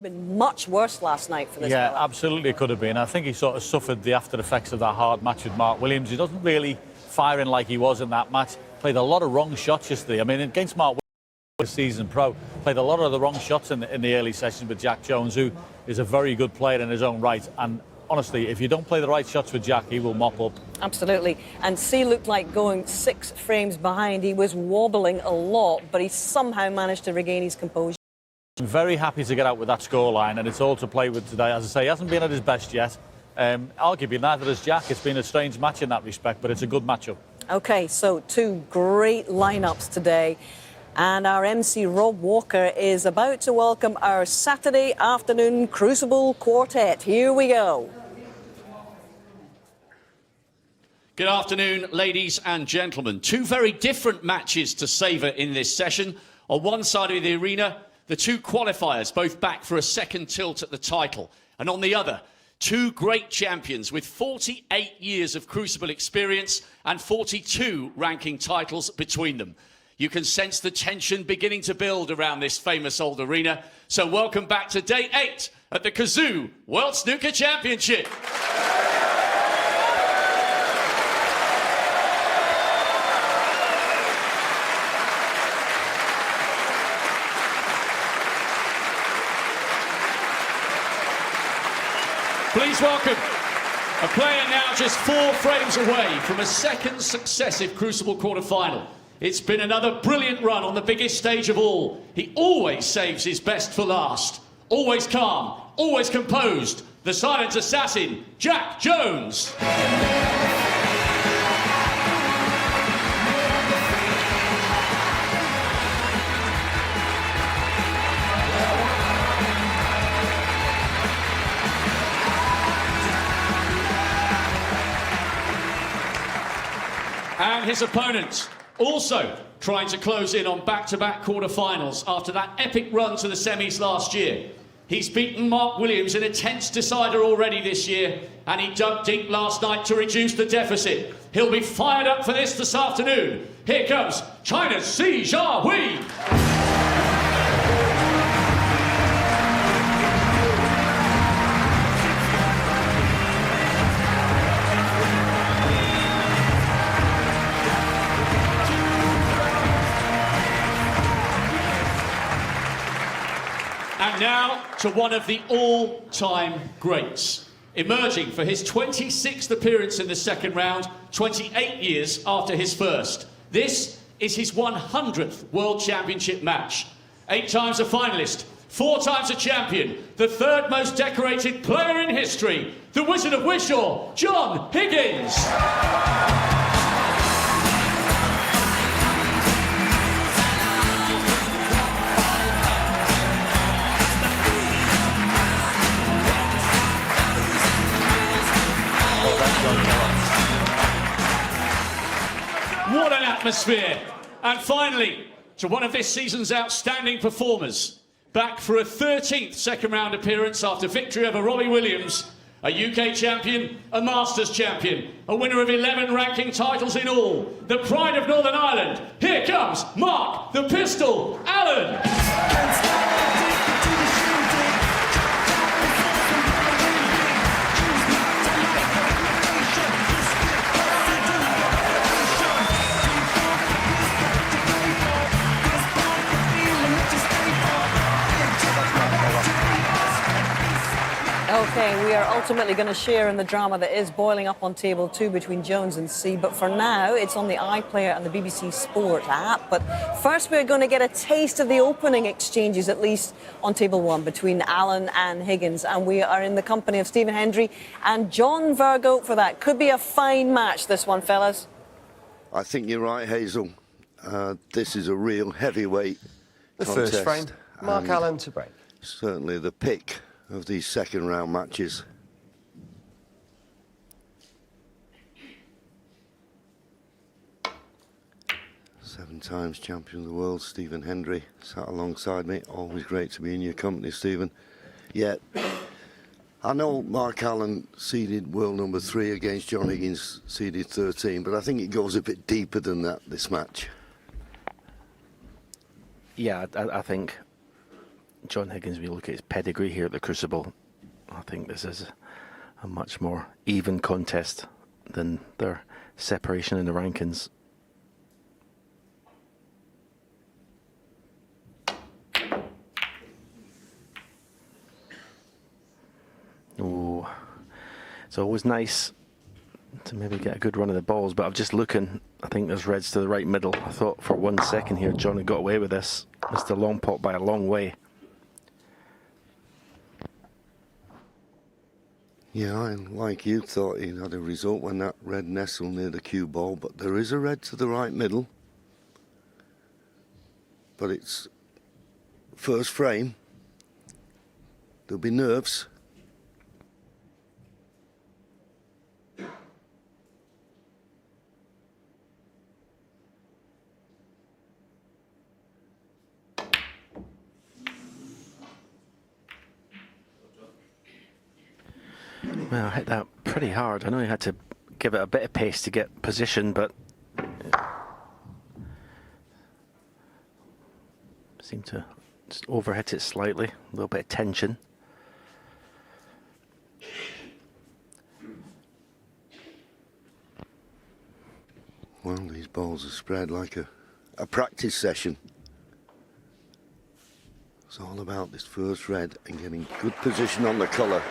Been much worse last night for this fella. Absolutely it could have been. I think he sort of suffered the after effects of that hard match with Mark Williams. He doesn't really firing like he was in that match. Played a lot of wrong shots yesterday. I mean, against Mark Williams, season pro, played a lot of the wrong shots in the early sessions with Jack Jones, who is a very good player in his own right. And honestly, if you don't play the right shots with Jack, he will mop up. Absolutely. And C looked like going 6 frames behind. He was wobbling a lot, but he somehow managed to regain his composure. I'm very happy to get out with that scoreline, and it's all to play with today. As I say, he hasn't been at his best yet. Arguably neither has Jack. It's been a strange match in that respect, but it's a good matchup. OK, so 2 great lineups today. And our MC Rob Walker is about to welcome our Saturday afternoon Crucible Quartet. Here we go. Good afternoon, ladies and gentlemen. 2 very different matches to savour in this session. On one side of the arena, the 2 qualifiers, both back for a second tilt at the title. And on the other, 2 great champions with 48 years of Crucible experience and 42 ranking titles between them. You can sense the tension beginning to build around this famous old arena. So welcome back to day 8 at the Kazoo World Snooker Championship. Please welcome a player now just 4 frames away from a second successive Crucible quarter-final. It's been another brilliant run on the biggest stage of all. He always saves his best for last. Always calm, always composed. The silent assassin, Jack Jones. And his opponent, also trying to close in on back-to-back quarter-finals after that epic run to the semis last year. He's beaten Mark Williams in a tense decider already this year, and he dug deep last night to reduce the deficit. He'll be fired up for this afternoon. Here comes China's Si Jiahui. And now to one of the all-time greats. Emerging for his 26th appearance in the second round, 28 years after his first. This is his 100th World Championship match. 8 times a finalist, 4 times a champion, the 3rd most decorated player in history, the Wizard of Wishaw, John Higgins. What an atmosphere. And finally, to one of this season's outstanding performers, back for a 13th second round appearance after victory over Robbie Williams, a UK champion, a Masters champion, a winner of 11 ranking titles in all, the pride of Northern Ireland. Here comes Mark the Pistol Allen. OK, we are ultimately going to share in the drama that is boiling up on table 2 between Jones and C. But for now, it's on the iPlayer and the BBC Sport app. But first, we're going to get a taste of the opening exchanges, at least on table 1, between Allen and Higgins. And we are in the company of Stephen Hendry and John Virgo for that. Could be a fine match, this one, fellas. I think you're right, Hazel. This is a real heavyweight contest. First frame, Mark Allen to break. Certainly the pick of these second round matches. Seven times champion of the world, Stephen Hendry, sat alongside me. Always great to be in your company, Stephen. Yet, I know Mark Allen seeded world number 3 against John Higgins, seeded 13, but I think it goes a bit deeper than that, this match. Yeah, I think John Higgins, we look at his pedigree here at the Crucible, I think this is a much more even contest than their separation in the rankings. Oh, it's always nice to maybe get a good run of the balls, but I'm just looking. I think there's reds to the right middle. I thought for 1 second here John had got away with this. Missed the long pot by a long way. Yeah, I, like you, thought he had a result when that red nestled near the cue ball, but there is a red to the right middle. But it's first frame. There'll be nerves. Well, I hit that pretty hard. I know he had to give it a bit of pace to get position, but seemed to just overhit it slightly. A little bit of tension. Well, these balls are spread like a practice session. It's all about this first red and getting good position on the colour.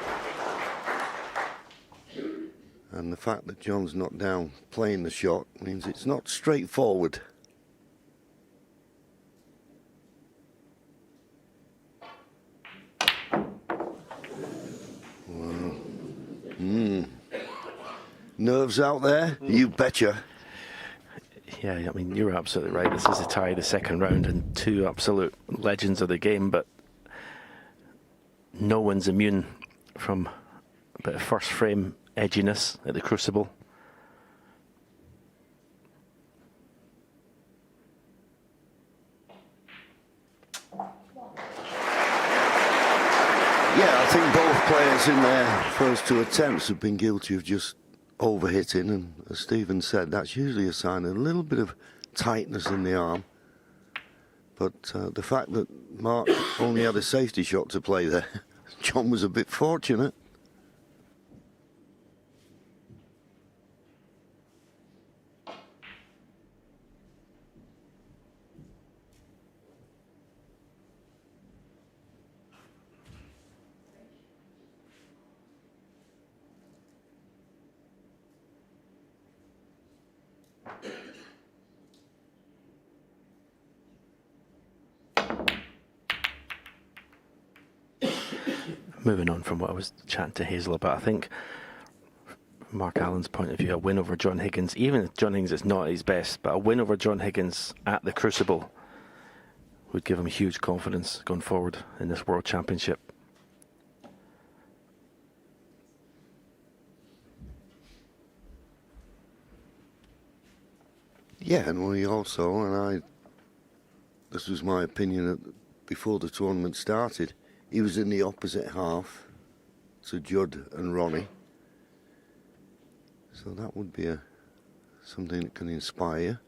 And the fact that John's not down playing the shot means it's not straightforward. Wow. Nerves out there? You betcha. Yeah, I mean, you're absolutely right. This is a tie, the second round, and two absolute legends of the game, but no one's immune from a bit of first frame edginess at the Crucible. Yeah, I think both players in their first two attempts have been guilty of just overhitting, and as Stephen said, that's usually a sign of a little bit of tightness in the arm. But the fact that Mark only had a safety shot to play there, John was a bit fortunate. Moving on from what I was chatting to Hazel about, I think from Mark Allen's point of view, a win over John Higgins, even if John Higgins is not at his best, but a win over John Higgins at the Crucible would give him huge confidence going forward in this World Championship. Yeah, and we also, and this was my opinion before the tournament started, he was in the opposite half to Judd and Ronnie. So that would be something that can inspire.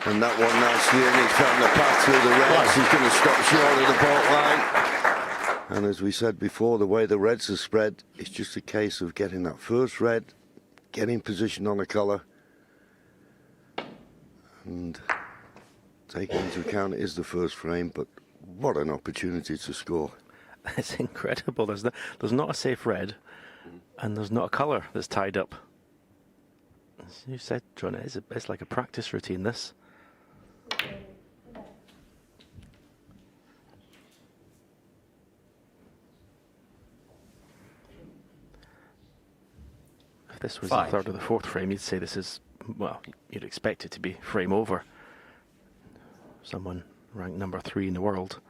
And that one nicely in, he's found the path through the reds. He's going to stop short of the ball line. And as we said before, the way the reds are spread, it's just a case of getting that first red, getting position on the colour, and taking into account it is the first frame, but what an opportunity to score. It's incredible. There's not a safe red, and there's not a colour that's tied up. As you said, John, it's like a practice routine, this. If this was the third or the fourth frame, you'd say this is, well, you'd expect it to be frame over. Someone ranked number 3 in the world.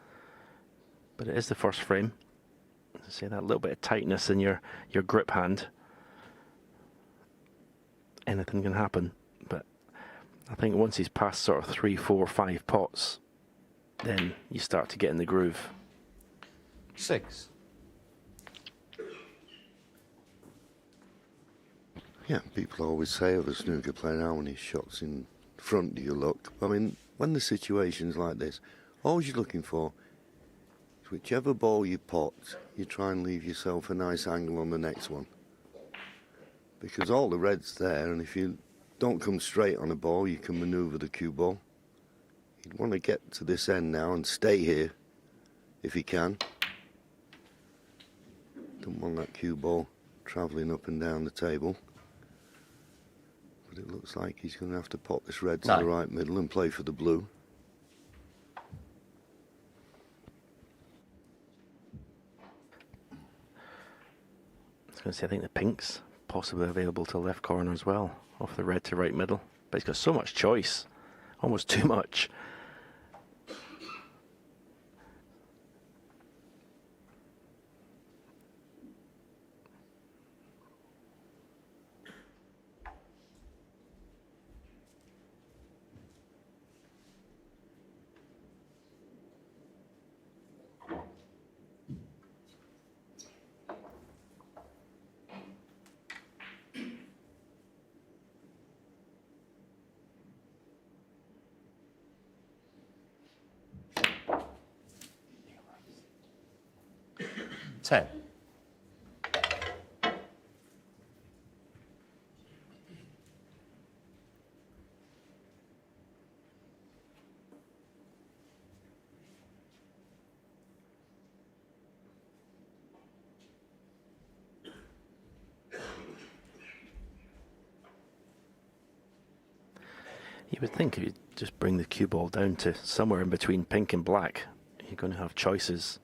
But it is the first frame. As I say, that little bit of tightness in your grip hand. Anything can happen. But I think once he's past sort of 3, 4, 5 pots, then you start to get in the groove. 6. Yeah, people always say of a snooker player, how many shots in front do you look? I mean, when the situation's like this, all you're looking for is whichever ball you pot, you try and leave yourself a nice angle on the next one. Because all the red's there, and if you don't come straight on a ball, you can manoeuvre the cue ball. You'd want to get to this end now and stay here, if you can. Don't want that cue ball travelling up and down the table. But it looks like he's going to have to pop this red to the right middle and play for the blue. I was going to say, I think the pink's possibly available to left corner as well, off the red to right middle. But he's got so much choice, almost too much. Ten. You would think if you just bring the cue ball down to somewhere in between pink and black, you're going to have choices.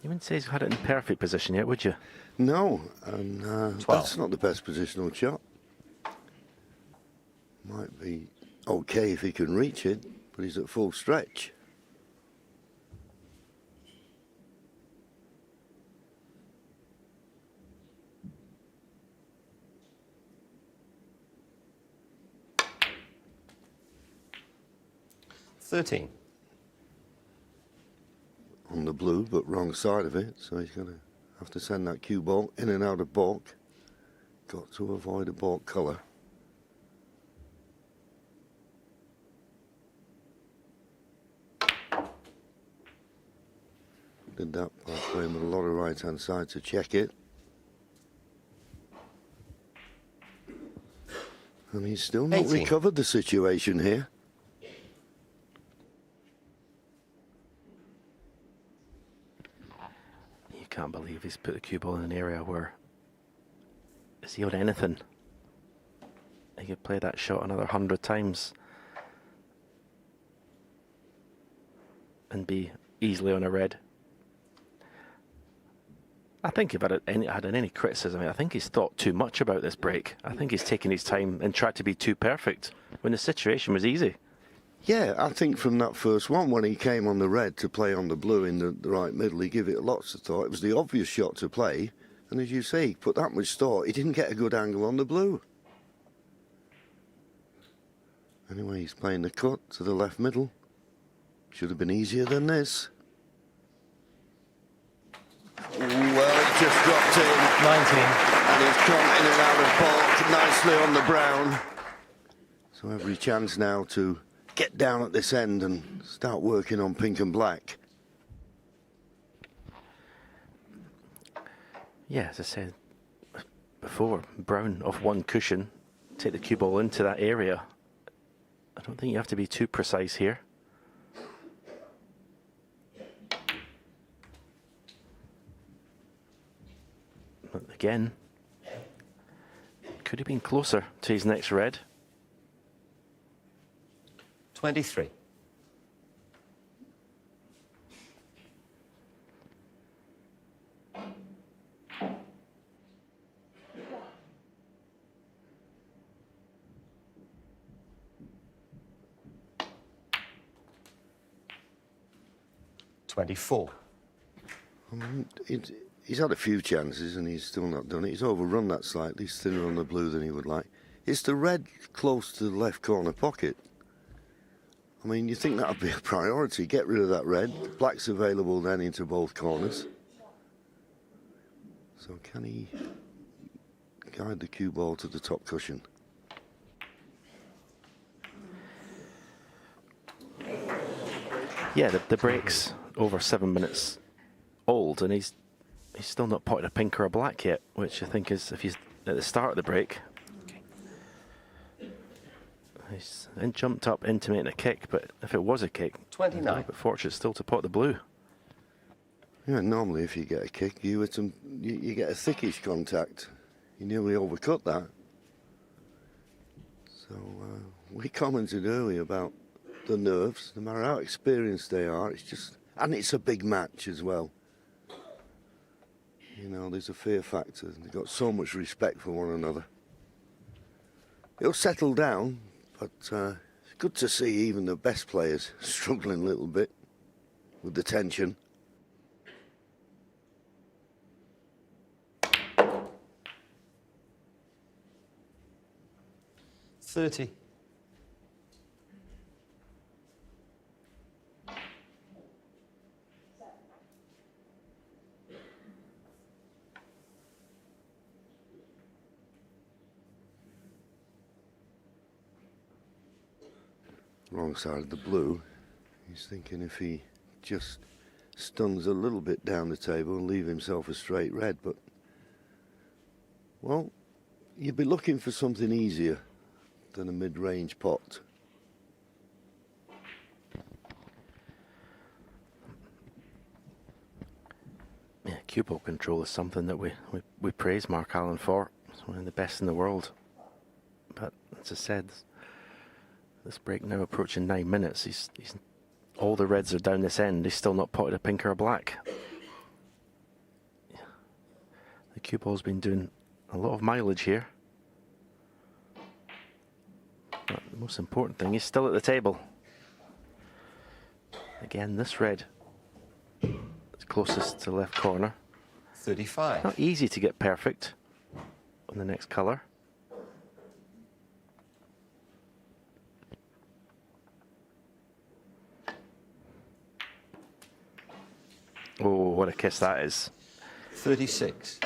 You wouldn't say he's had it in perfect position yet, would you? No, and that's not the best positional shot. Might be okay if he can reach it, but he's at full stretch. $13. On the blue, but wrong side of it, so he's going to have to send that cue ball in and out of balk. Got to avoid a balk colour. Did that by playing with a lot of right-hand side to check it. And he's still not 18. recovered the situation here. Can't believe he's put the cue ball in an area where, is he on anything? He could play that shot another 100 times and be easily on a red. I think if I had any criticism, I think he's thought too much about this break. I think he's taken his time and tried to be too perfect when the situation was easy. Yeah, I think from that first one, when he came on the red to play on the blue in the right middle, he gave it lots of thought. It was the obvious shot to play. And as you say, he put that much thought. He didn't get a good angle on the blue. Anyway, he's playing the cut to the left middle. Should have been easier than this. Well, it just dropped in. 19. And he's come in and out of balk nicely on the brown. So every chance now to get down at this end and start working on pink and black. Yeah, as I said before, brown off one cushion, take the cue ball into that area. I don't think you have to be too precise here. But again, could have been closer to his next red. 23. $24. He's had a few chances and he's still not done it. He's overrun that slightly. He's thinner on the blue than he would like. It's the red close to the left corner pocket. I mean, you think that would be a priority. Get rid of that red. Black's available then into both corners. So can he guide the cue ball to the top cushion? Yeah, the break's over 7 minutes old, and he's still not potted a pink or a black yet, which I think is, if he's at the start of the break, he's then jumped up intimating a kick, but if it was a kick, 29. But fortunate still to pot the blue. Yeah, normally if you get a kick, you get a thickish contact. You nearly overcut that. So we commented earlier about the nerves, no matter how experienced they are, it's just, and it's a big match as well. You know, there's a fear factor. They've got so much respect for one another. It'll settle down, but it's good to see even the best players struggling a little bit with the tension. $30. Wrong side of the blue. He's thinking if he just stuns a little bit down the table and leave himself a straight red, but, well, you'd be looking for something easier than a mid-range pot. Yeah, cue ball control is something that we praise Mark Allen for. He's one of the best in the world. But as I said, this break now approaching 9 minutes. He's all the reds are down this end. He's still not potted a pink or a black. Yeah. The cue ball's been doing a lot of mileage here. But the most important thing, he's still at the table. Again, this red is closest to left corner. 35. Not easy to get perfect on the next colour. Oh, what a kiss that is. 36.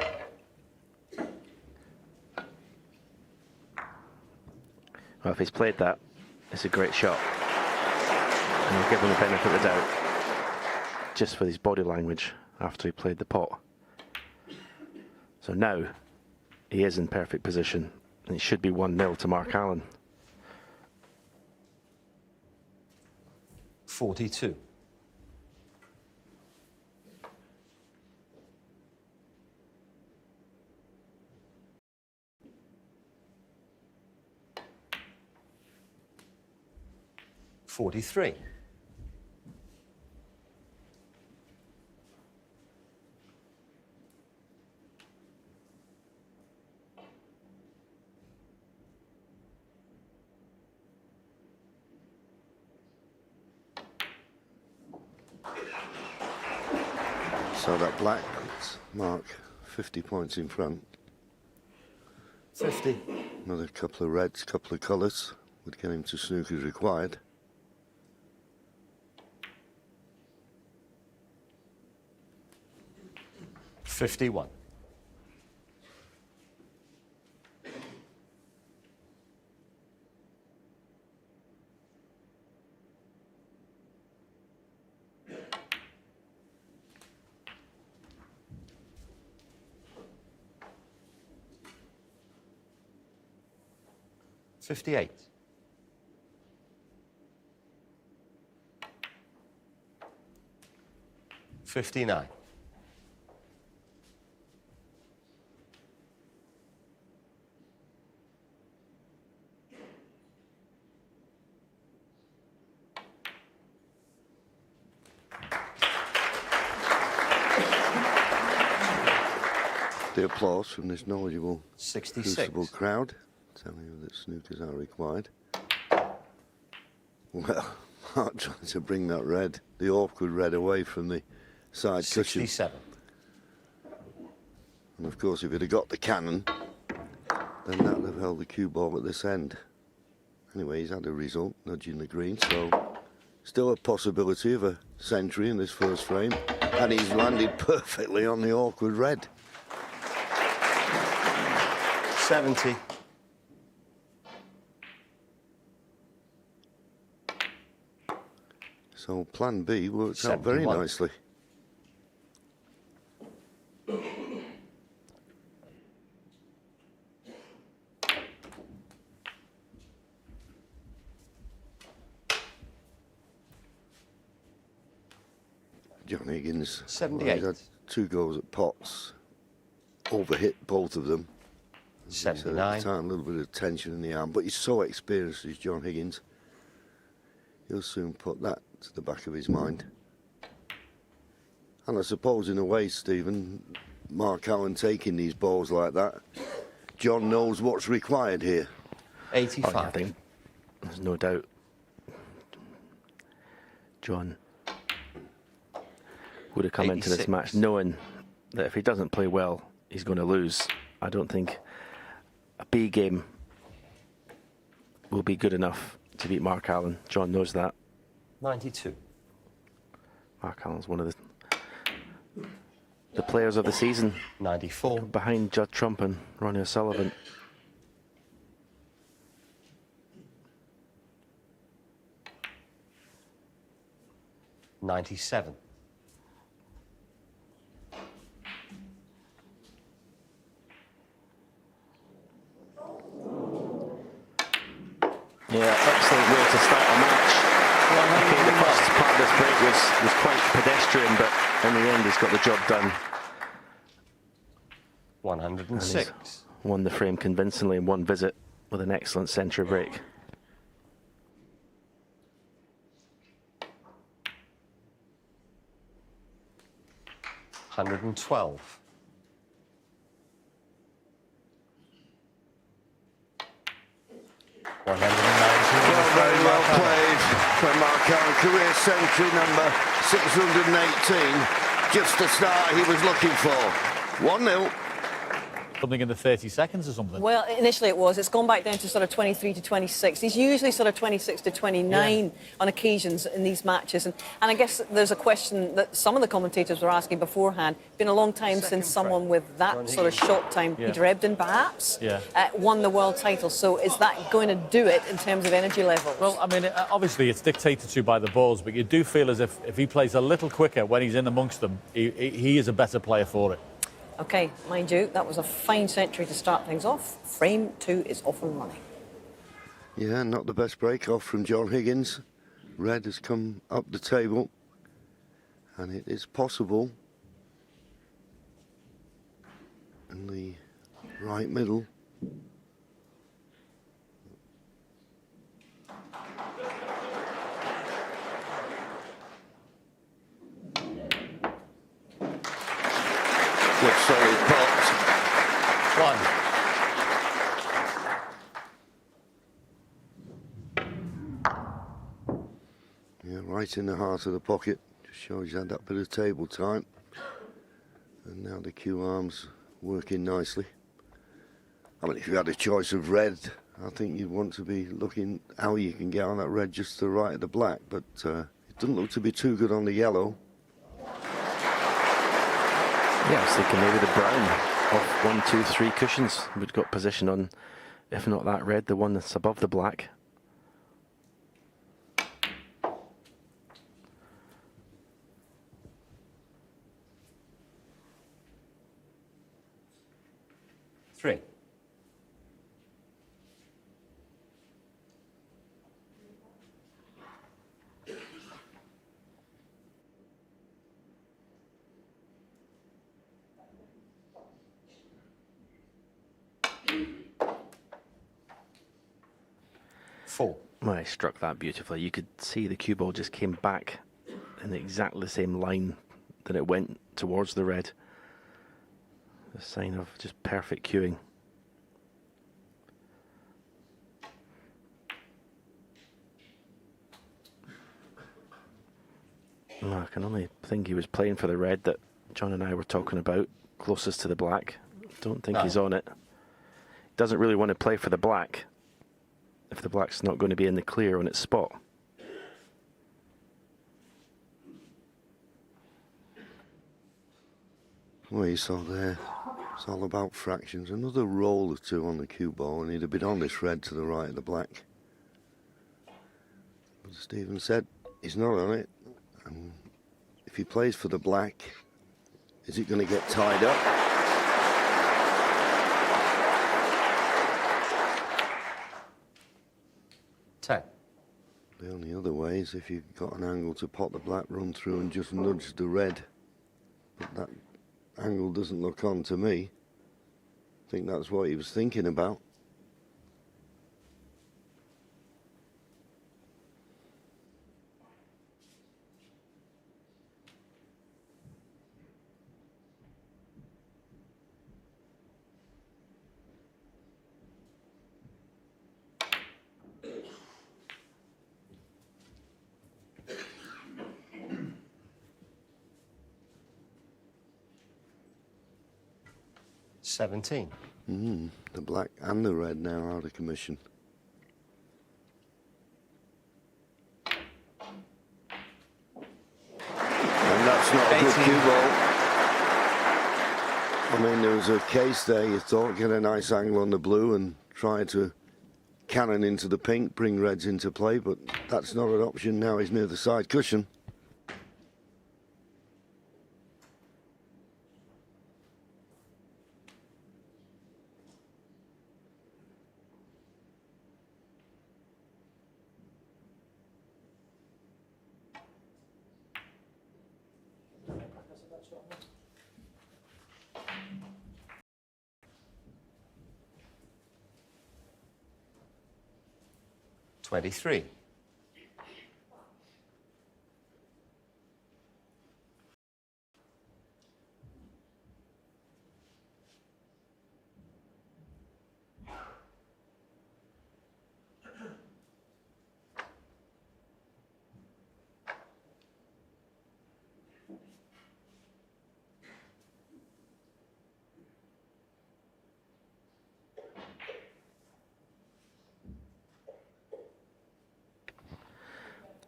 Well, if he's played that, it's a great shot. And I'll give him the benefit of the doubt, just for his body language after he played the pot. So now, he is in perfect position, and it should be 1-0 to Mark Allen. 42. $43. So that black puts Mark 50 points in front. 50. Another couple of reds, couple of colours would get him to snooker as required. $51. $58. $59. The applause from this knowledgeable, 66. crucible crowd, telling you that snookers are required. Well, Mark trying to bring that red, the awkward red, away from the side cushion. 67. And of course, if it had got the cannon, then that would have held the cue ball at this end. Anyway, he's had a result, nudging the green, so Still a possibility of a century in this first frame, and he's landed perfectly on the awkward red. 70. So plan B works out very 71. nicely. John Higgins, 78. he's had 2 goes at pots, overhit both of them. He's had 79. a little bit of tension in the arm, but he's so experienced, is John Higgins. He'll soon put that to the back of his mind. And I suppose in a way, Stephen, Mark Allen taking these balls like that, John knows what's required here. 85. Oh, yeah, I think there's no doubt John would have come into this 86. match knowing that if he doesn't play well, he's going to lose. I don't think a B game will be good enough to beat Mark Allen. John knows that. 92. Mark Allen's one of the players of the season, 94. behind Judd Trump and Ronnie O'Sullivan. '97. Yeah, excellent way to start a match. Okay, the first part of this break was quite pedestrian, but in the end he's got the job done. 106. Won the frame convincingly in one visit with an excellent centre break. $112. Very well played from Mark Allen. Career century number 618. Just the start he was looking for. 1-0. Something in the 30 seconds or something. Well, initially it was. It's gone back down to sort of 23 to 26. He's usually sort of 26 to 29 on occasions in these matches. And I guess there's a question that some of the commentators were asking beforehand. Been a long time since someone with that sort of shot time, Peter Ebdon perhaps, won the world title. So is that going to do it in terms of energy levels? Well, I mean, obviously it's dictated to by the balls, but you do feel as if he plays a little quicker when he's in amongst them, he is a better player for it. OK, mind you, that was a fine century to start things off. Frame 2 is off and running. Yeah, not the best break off from John Higgins. Red has come up the table, and it is possible in the right middle. Good solid pot. 1. Yeah, right in the heart of the pocket. Just shows you had that bit of table time. And now the cue arms working nicely. I mean, if you had a choice of red, I think you'd want to be looking how you can get on that red just to the right of the black. But it doesn't look to be too good on the yellow. Yeah, I was thinking maybe the brown of 1, 2, 3 cushions would got position on, if not that red, the one that's above the black. Three. Four. Well, I struck that beautifully. You could see the cue ball just came back in exactly the same line that it went towards the red. A sign of just perfect cueing. Well, I can only think he was playing for the red that John and I were talking about, closest to the black. Don't think he's on it. Doesn't really want to play for the black if the black's not going to be in the clear on its spot. Well, you saw there, it's all about fractions. Another roll or two on the cue ball, and he'd have been on this red to the right of the black. But Stephen said he's not on it. And if he plays for the black, is it going to get tied up? The only other way is if you've got an angle to pot the black, run through and just nudge the red. But that angle doesn't look on to me. I think that's what he was thinking about. The black and the red now out of commission. And that's not a good cue ball. I mean, there was a case there, you thought, get a nice angle on the blue and try to cannon into the pink, bring reds into play, but that's not an option now. He's near the side cushion.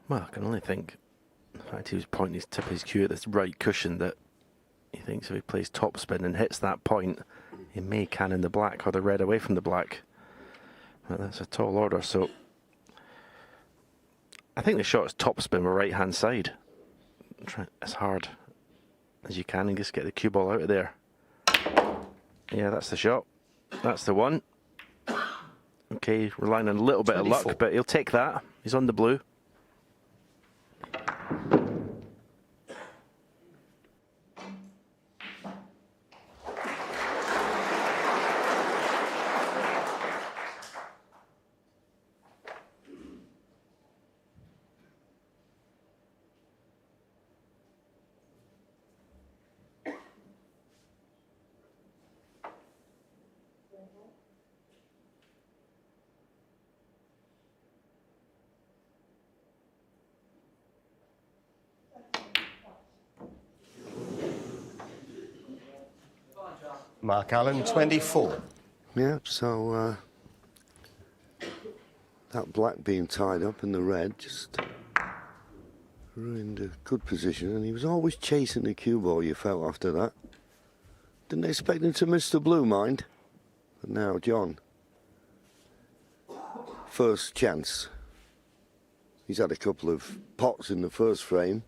Well, I can only think, in fact, he was pointing his tip of his cue at this right cushion, that he thinks if he plays topspin and hits that point, he may cannon the black or the red away from the black. But that's a tall order, so I think the shot is topspin with right hand side. Try as hard as you can and just get the cue ball out of there. Yeah, that's the shot. That's the one. Okay, relying on a little bit of luck, but he'll take that. He's on the blue. Mark Allen, 24. Yeah, so that black being tied up in the red just ruined a good position, and he was always chasing the cue ball, you felt, after that. Didn't expect him to miss the blue, mind. But now, John, first chance. He's had a couple of pots in the first frame.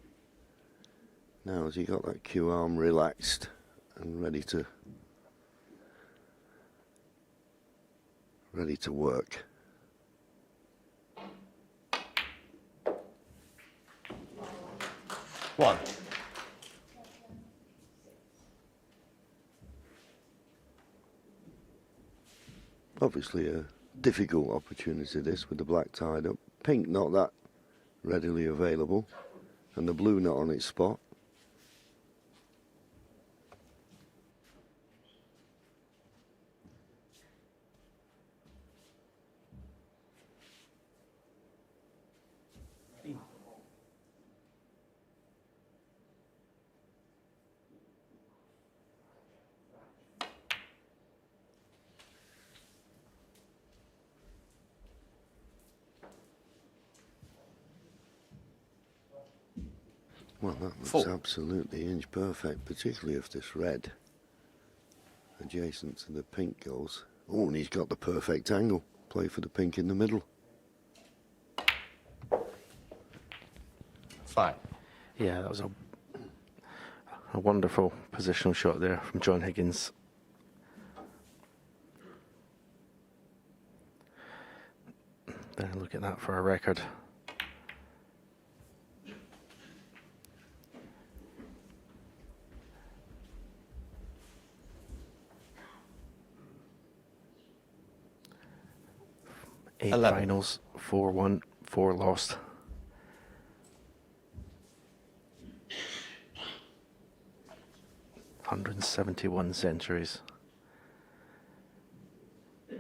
Now has he got that cue arm relaxed and ready to work. One. Obviously a difficult opportunity this with the black tied up. Pink not that readily available and the blue not on its spot. Well, that looks absolutely inch perfect, particularly if this red adjacent to the pink goes. Oh, and he's got the perfect angle. Play for the pink in the middle. 5. Yeah, that was a wonderful positional shot there from John Higgins. Then look at that for a record. Eight 11. finals, 4 won, 4 lost. $171 centuries. He's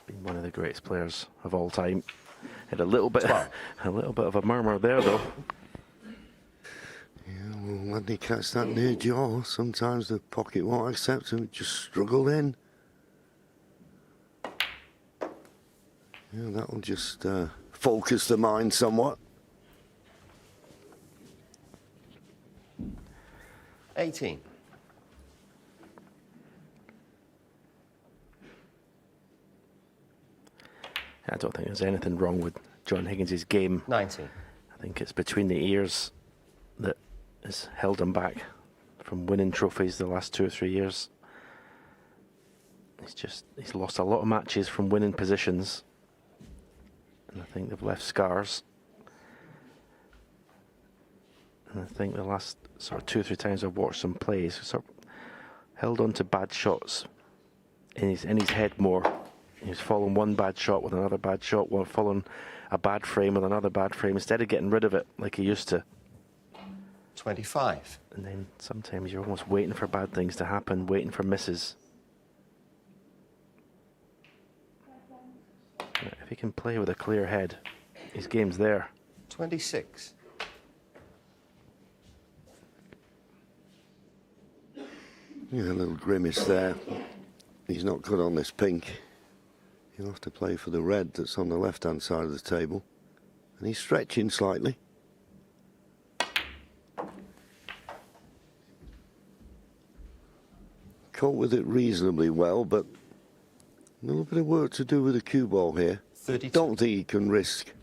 been one of the greatest players of all time. Had a little bit of a murmur there, though. Yeah, well, when they catch that near jaw, sometimes the pocket won't accept him. Just struggle in. Yeah, that'll just focus the mind somewhat. 18. I don't think there's anything wrong with John Higgins' game. 19. I think it's between the ears that has held him back from winning trophies the last 2 or 3 years. He's lost a lot of matches from winning positions, and I think they've left scars. And I think the last sort of 2 or 3 times I've watched him play, he's sort of held on to bad shots in his head more. He's following one bad shot with another bad shot, while following a bad frame with another bad frame, instead of getting rid of it like he used to. 25. And then sometimes you're almost waiting for bad things to happen, waiting for misses. But if he can play with a clear head, his game's there. 26. Yeah, a little grimace there. He's not good on this pink. He'll have to play for the red that's on the left-hand side of the table. And he's stretching slightly. Caught with it reasonably well, but a little bit of work to do with the cue ball here. 32. Don't think he can risk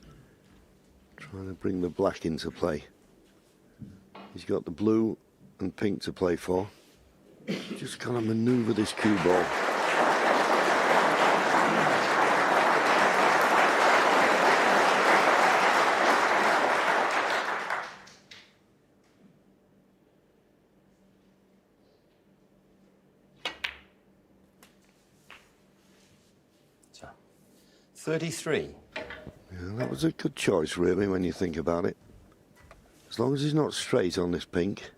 trying to bring the black into play. He's got the blue and pink to play for. Just got to manoeuvre this cue ball. So, 33. Yeah, that was a good choice, really, when you think about it. As long as he's not straight on this pink.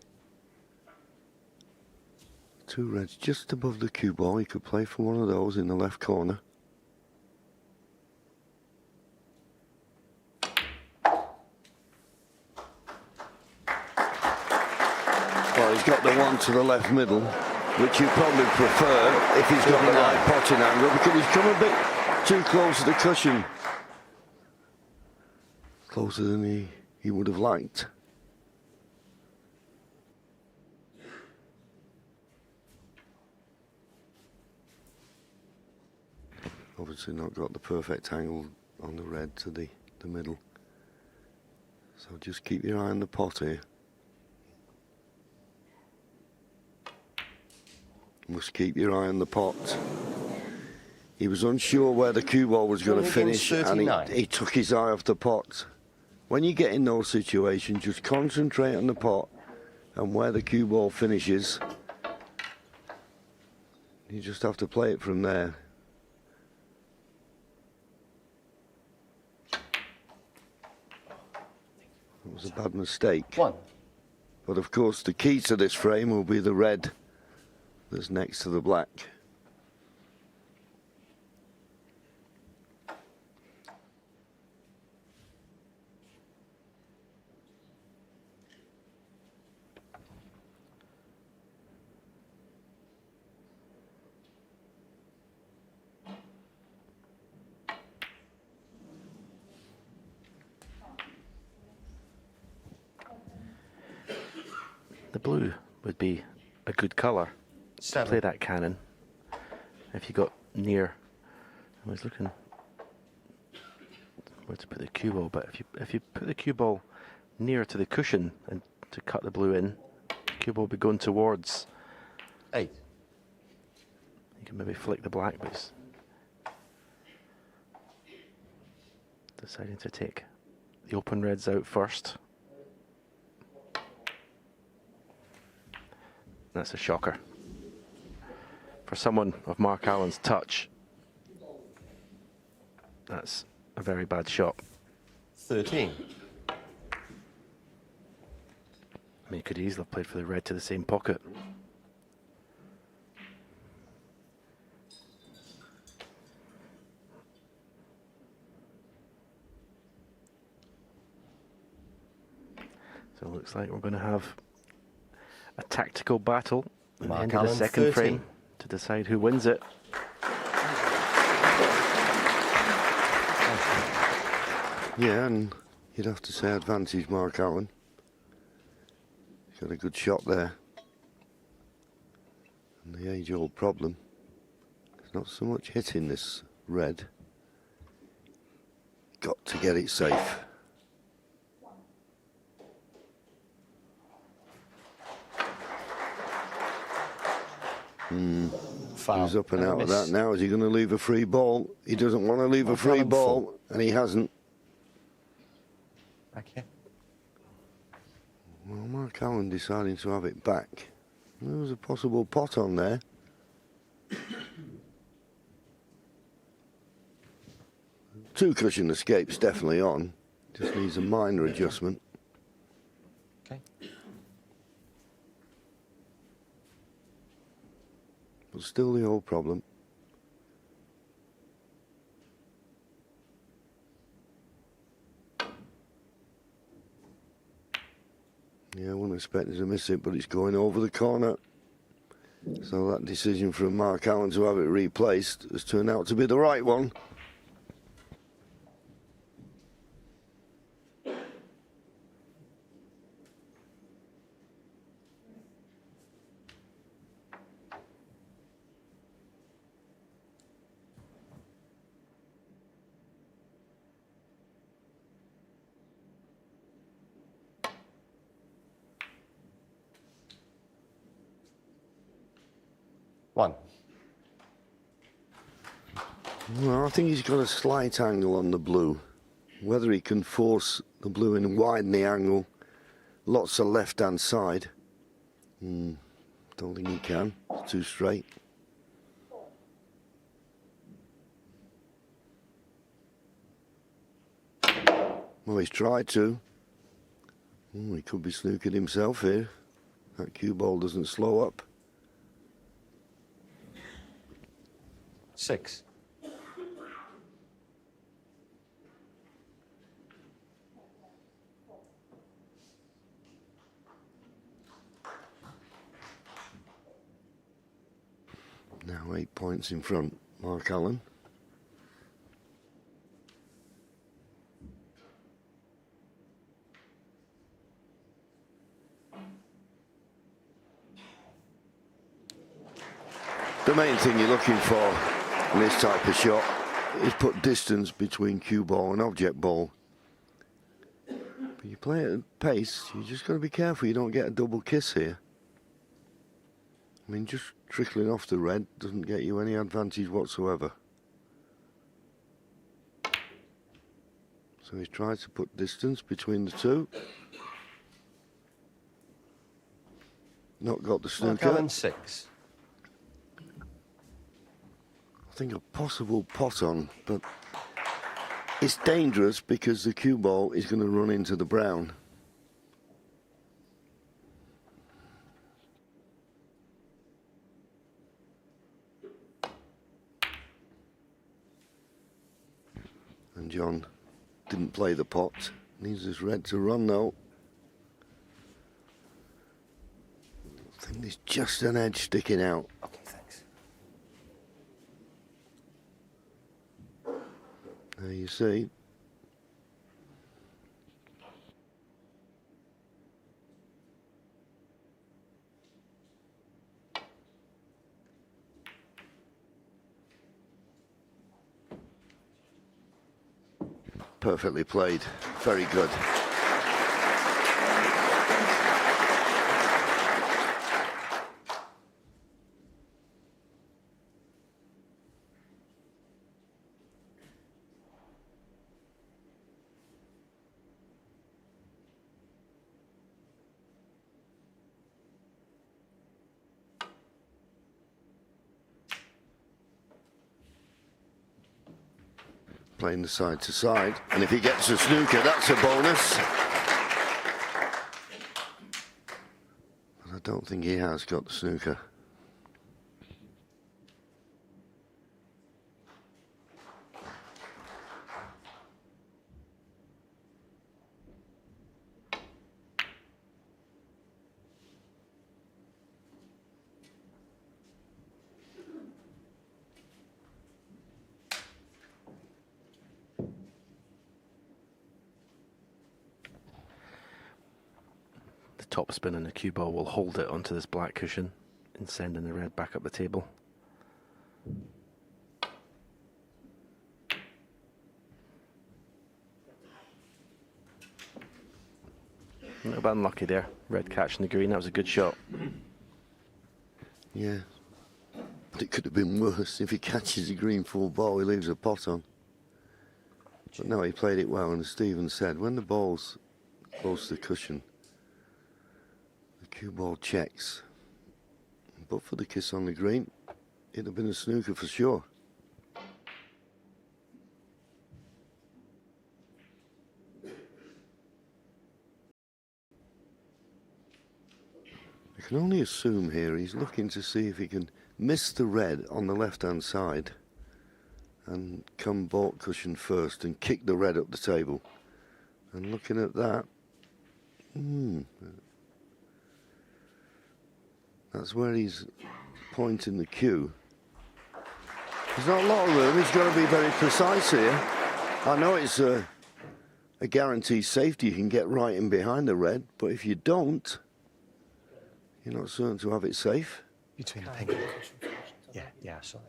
2 reds just above the cue ball. He could play for one of those in the left corner. Well, he's got the one to the left middle, which you probably prefer if he's got the right potting angle, because he's come a bit too close to the cushion. Closer than he would have liked. Obviously not got the perfect angle on the red to the middle. So just keep your eye on the pot here. Must keep your eye on the pot. He was unsure where the cue ball was going to finish, and he took his eye off the pot. When you get in those situations, just concentrate on the pot and where the cue ball finishes. You just have to play it from there. It was a bad mistake. 1. But of course, the key to this frame will be the red that's next to the black. The blue would be a good colour. 7. Play that cannon. If you got near, I was looking where to put the cue ball, but if you put the cue ball near to the cushion and to cut the blue in, the cue ball will be going towards. 8. You can maybe flick the black, but he's deciding to take the open reds out first. That's a shocker. For someone of Mark Allen's touch, that's a very bad shot. 13. I mean, he could easily have played for the red to the same pocket. So it looks like we're going to have a tactical battle at the Mark end of the Allen, second 13. frame to decide who wins it. Yeah, and you'd have to say advantage Mark Allen. He's got a good shot there. And the age-old problem is not so much hitting this red. Got to get it safe. Foul. He's up and a out of miss. that now. Is he going to leave a free ball? He doesn't want to leave a free Allen ball, full. and he hasn't. Back here. Well, Mark Allen deciding to have it back. There was a possible pot on there. Two cushion escapes definitely on. Just needs a minor adjustment. Okay. But still the old problem. Yeah, I wouldn't expect him to miss it, but it's going over the corner. So that decision from Mark Allen to have it replaced has turned out to be the right one. One. Well, I think he's got a slight angle on the blue. Whether he can force the blue and widen the angle, lots of left-hand side. Don't think he can. It's too straight. Well, he's tried to. He could be snookered himself here. That cue ball doesn't slow up. 6. Now 8 points in front, Mark Allen. The main thing you're looking for in this type of shot is put distance between cue ball and object ball. But you play it at pace, you just got to be careful you don't get a double kiss here. I mean, just trickling off the red doesn't get you any advantage whatsoever. So he's tried to put distance between the two. Not got the Mark snooker. Allen, 6. I think a possible pot on, but it's dangerous because the cue ball is going to run into the brown. And John didn't play the pot. Needs his red to run though. I think there's just an edge sticking out. Okay, thanks. There you see. Perfectly played. Very good. Playing the side to side, and if he gets a snooker, that's a bonus. I don't think he has got the snooker. Top spin and the cue ball will hold it onto this black cushion and sending the red back up the table. A little bit unlucky there. Red catching the green. That was a good shot. Yeah. But it could have been worse. If he catches the green full ball, he leaves a pot on. But no, he played it well, and as Stephen said, when the ball's close to the cushion, cue ball checks, but for the kiss on the green, it'd have been a snooker for sure. I can only assume here he's looking to see if he can miss the red on the left-hand side and come baulk cushion first and kick the red up the table. And looking at that, that's where he's pointing the cue. There's not a lot of room. He's got to be very precise here. I know it's a guaranteed safety. You can get right in behind the red, but if you don't, you're not certain to have it safe. Between the pink and the cushion. Yeah, sorry.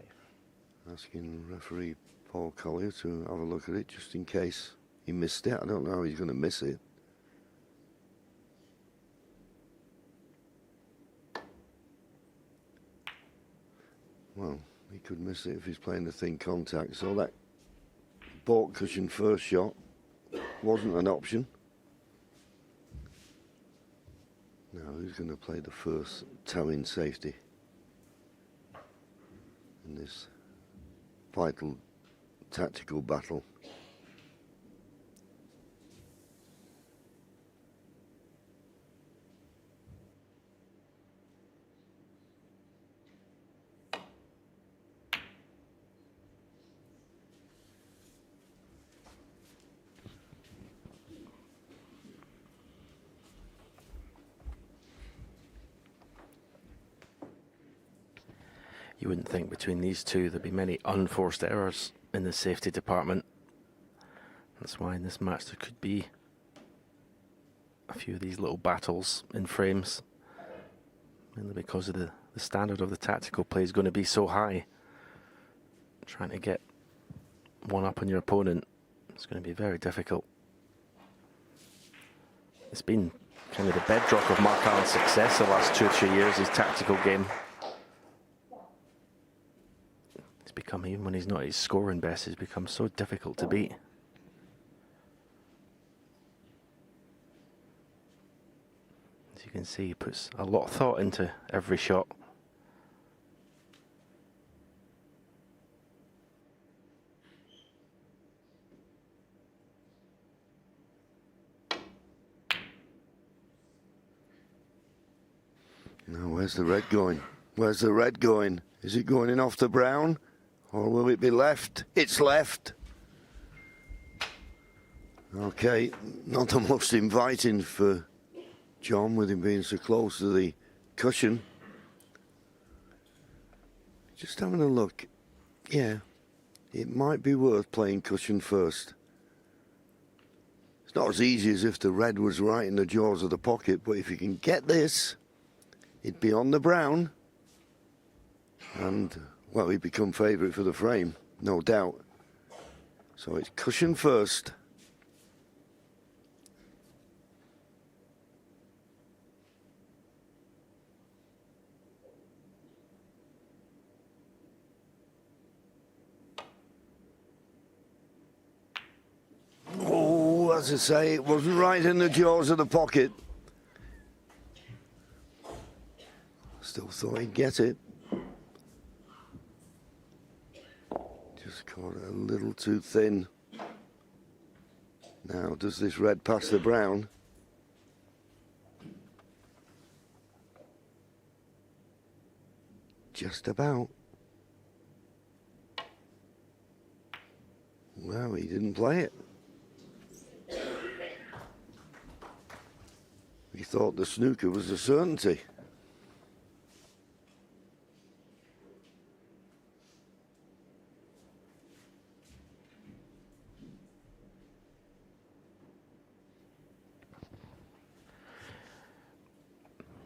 Asking referee Paul Collier to have a look at it just in case he missed it. I don't know how he's going to miss it. Well, he could miss it if he's playing the thin contact. So that baulk cushion first shot wasn't an option. Now, who's going to play the first toe-in safety in this vital tactical battle? You wouldn't think between these two there'd be many unforced errors in the safety department. That's why in this match there could be a few of these little battles in frames, mainly because of the standard of the tactical play is going to be so high. Trying to get one up on your opponent is going to be very difficult. It's been kind of the bedrock of Mark Allen's success the last 2 or 3 years, his tactical game. It's become, even when he's not at his scoring best, it's become so difficult to beat. As you can see, he puts a lot of thought into every shot. Now, where's the red going? Where's the red going? Is it going in off the brown? Or will it be left? It's left. Okay, not the most inviting for John with him being so close to the cushion. Just having a look. Yeah, it might be worth playing cushion first. It's not as easy as if the red was right in the jaws of the pocket, but if you can get this, it'd be on the brown. And, well, he'd become favourite for the frame, no doubt. So it's cushion first. as I say, it wasn't right in the jaws of the pocket. Still thought he'd get it. Just caught it a little too thin. Now, does this red pass the brown? Just about. Well, he didn't play it. He thought the snooker was a certainty.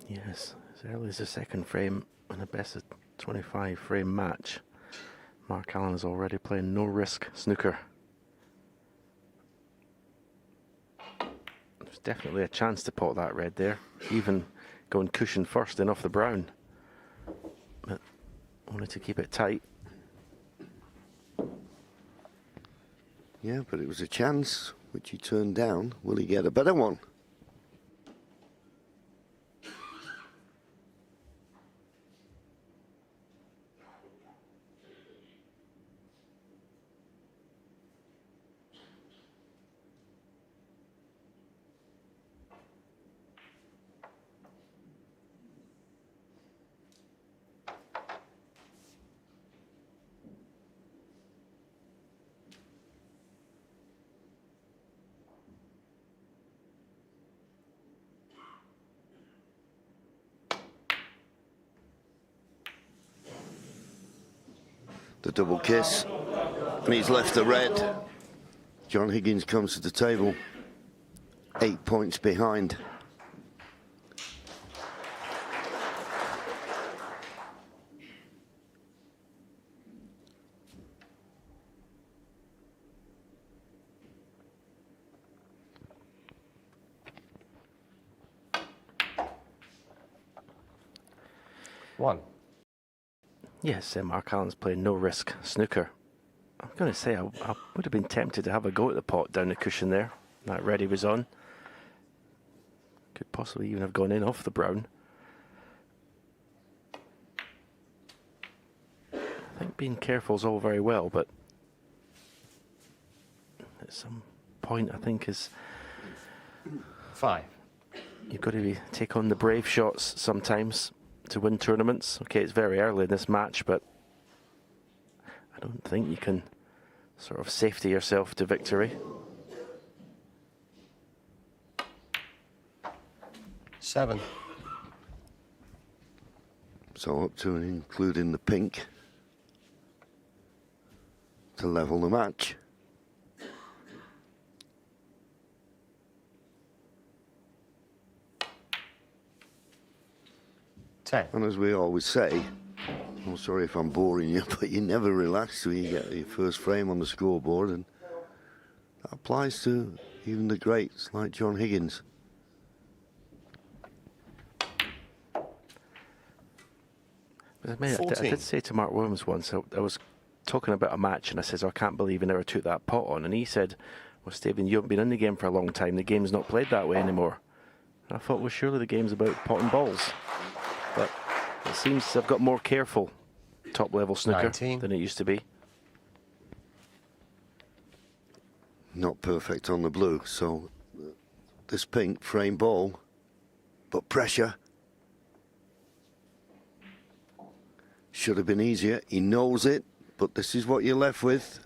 Yes, as early as the second frame in a best of 25 frame match, Mark Allen is already playing no risk snooker. There's definitely a chance to pot that red there, even going cushion first and off the brown. But wanted to keep it tight. Yeah, but it was a chance which he turned down. Will he get a better one? The double kiss, and he's left the red. John Higgins comes to the table 8 points behind. One. Yes, Mark Allen's playing no risk snooker. I'm going to say I would have been tempted to have a go at the pot down the cushion there. That red he was on. Could possibly even have gone in off the brown. I think being careful is all very well, but at some point I think is Five. you've got to take on the brave shots sometimes to win tournaments. Okay, it's very early in this match, but I don't think you can sort of safety yourself to victory. Seven. So up to and including the pink to level the match. Ten. And as we always say, I'm sorry if I'm boring you, but you never relax till you get your first frame on the scoreboard, and that applies to even the greats like John Higgins. But I 14. did say to Mark Williams once, I was talking about a match, and I says, I can't believe he never took that pot on. And he said, well, Stephen, you haven't been in the game for a long time. The game's not played that way anymore. And I thought, well, surely the game's about potting balls. But it seems to have got more careful top-level snooker 19. than it used to be. Not perfect on the blue, so this pink frame ball, but pressure. Should have been easier. He knows it, but this is what you're left with.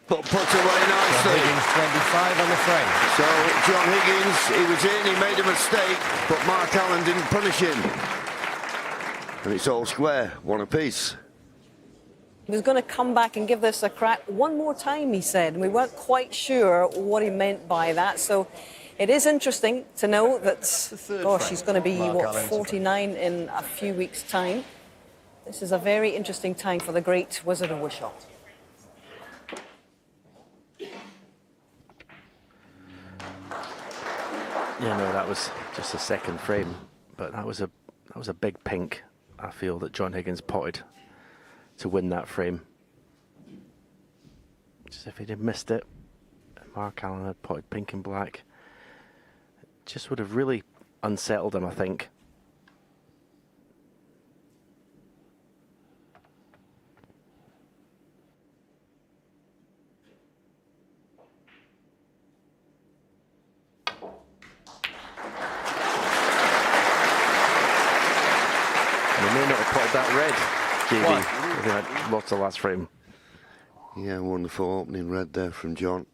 But put away nicely. John Higgins, 25 on the frame. So John Higgins, he was in, he made a mistake, but Mark Allen didn't punish him. And it's all square, one apiece. He was going to come back and give this a crack one more time, he said, and we weren't quite sure what he meant by that. So it is interesting to know that, gosh, he's going to be, what, 49 in a few weeks' time. This is a very interesting time for the great Wizard of Wishaw. Yeah, no, that was just a second frame, but that was a big pink I feel that John Higgins potted to win that frame. Just if he'd have missed it, Mark Allen had potted pink and black, it just would have really unsettled him, I think. And he may not have potted that red, JB. I think I lost the last frame. Yeah, wonderful opening red there from John.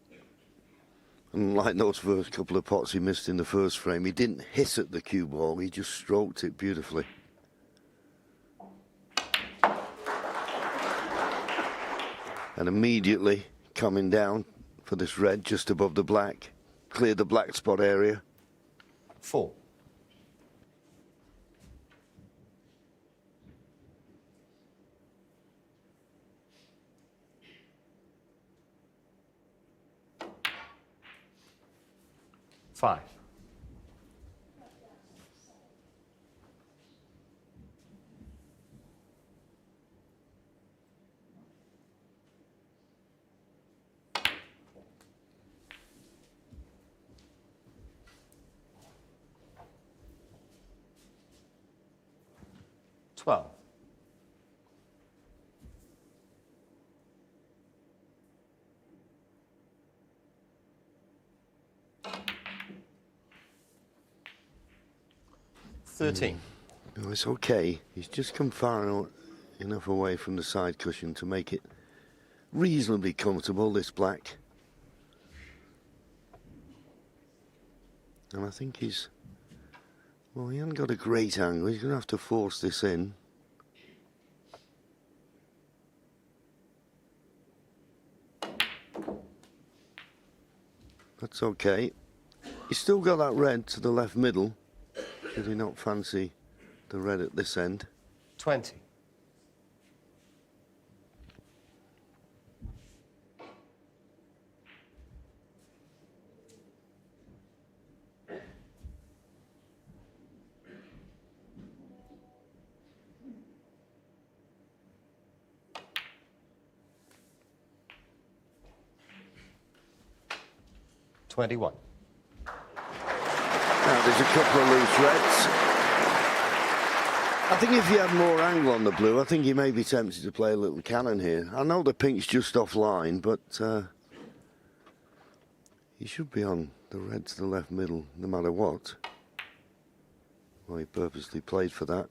And like those first couple of pots he missed in the first frame, he didn't hiss at the cue ball, he just stroked it beautifully. And immediately coming down for this red just above the black, cleared the black spot area. 4. Five. Twelve. Thirteen. No, it's okay. He's just come far enough away from the side cushion to make it reasonably comfortable, this black. And I think he's... Well, he hasn't got a great angle. He's going to have to force this in. That's okay. He's still got that red to the left middle. Should he not fancy the red at this end? 20. $21. Now, there's a couple of loose reds. I think if he had more angle on the blue, I think he may be tempted to play a little cannon here. I know the pink's just offline, but he should be on the red to the left middle, no matter what. Well, he purposely played for that.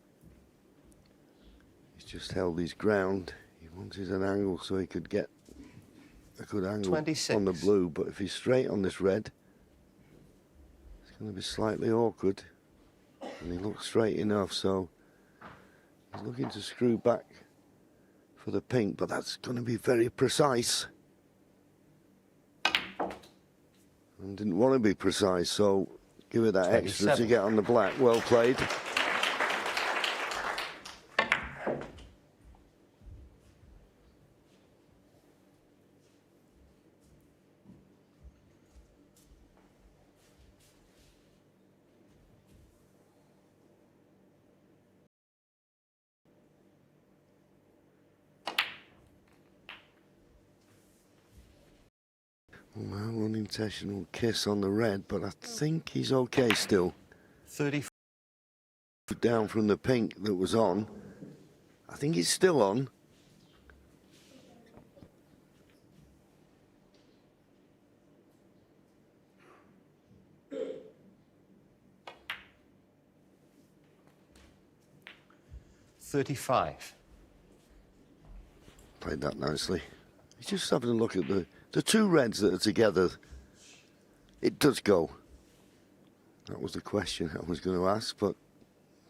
He's just held his ground. He wanted an angle so he could get a good angle 26. on the blue, but if he's straight on this red, it's going to be slightly awkward. And he looks straight enough, so he's looking to screw back for the pink, but that's going to be very precise. And didn't want to be precise, so give it that extra 27. to get on the black. Well played. Well, unintentional kiss on the red, but I think he's okay still. 30. Down from the pink that was on. I think he's still on. $35. Played that nicely. He's just having a look at the two reds that are together. It does go. That was the question I was going to ask, but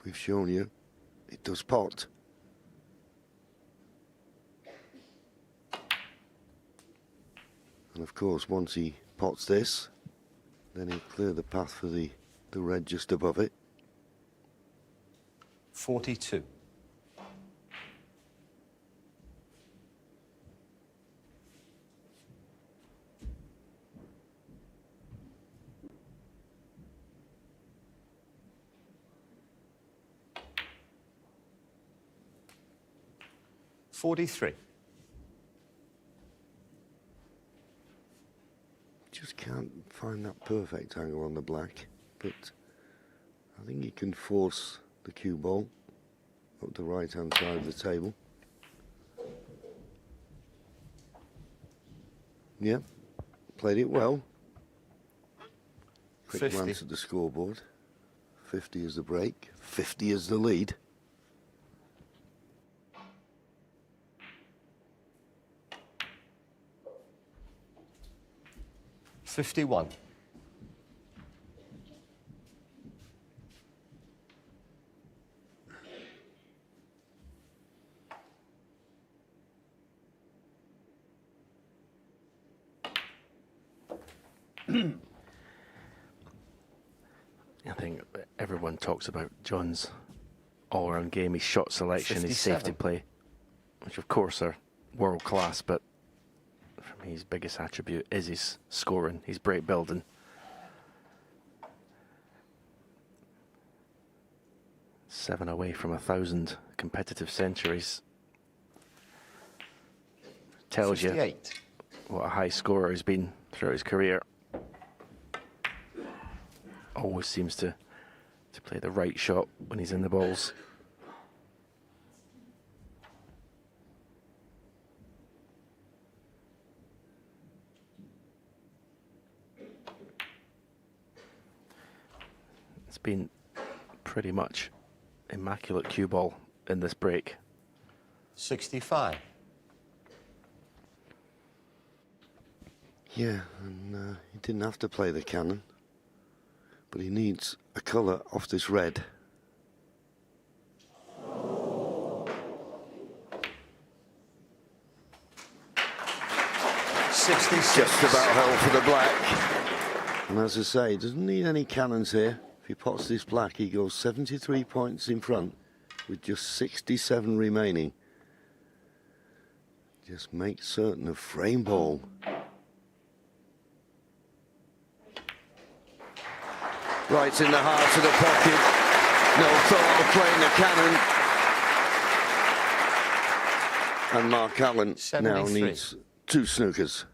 we've shown you it does pot. And of course, once he pots this, then he'll clear the path for the red just above it. 42. 43. Just can't find that perfect angle on the black, but I think he can force the cue ball up the right-hand side of the table. Yeah, played it well. Quick 50. glance at the scoreboard. 50 is the break, 50 is the lead. $51. I think everyone talks about John's all-round game, his shot selection, his safety 57. play, which of course are world class, but for me his biggest attribute is his scoring, his break building. Seven away from 1,000 competitive centuries. Tells you 58. what a high scorer he's been throughout his career. Always seems to play the right shot when he's in the balls. It's been pretty much immaculate cue ball in this break. 65. Yeah, and he didn't have to play the cannon, but he needs a colour off this red. Just about held for the black. And as I say, he doesn't need any cannons here. If he pots this black, he goes 73 points in front with just 67 remaining. Just make certain of frame ball. Right in the heart of the pocket. No thought of playing the cannon. And Mark Allen now 73. needs 2 snookers.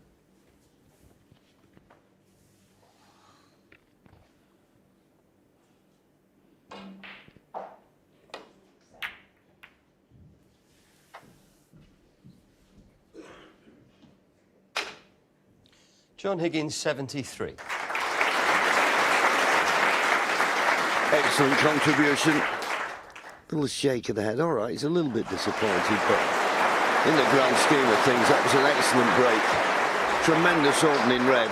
John Higgins, 73. Excellent contribution. Little shake of the head. All right, he's a little bit disappointed, but in the grand scheme of things, that was an excellent break. Tremendous opening red.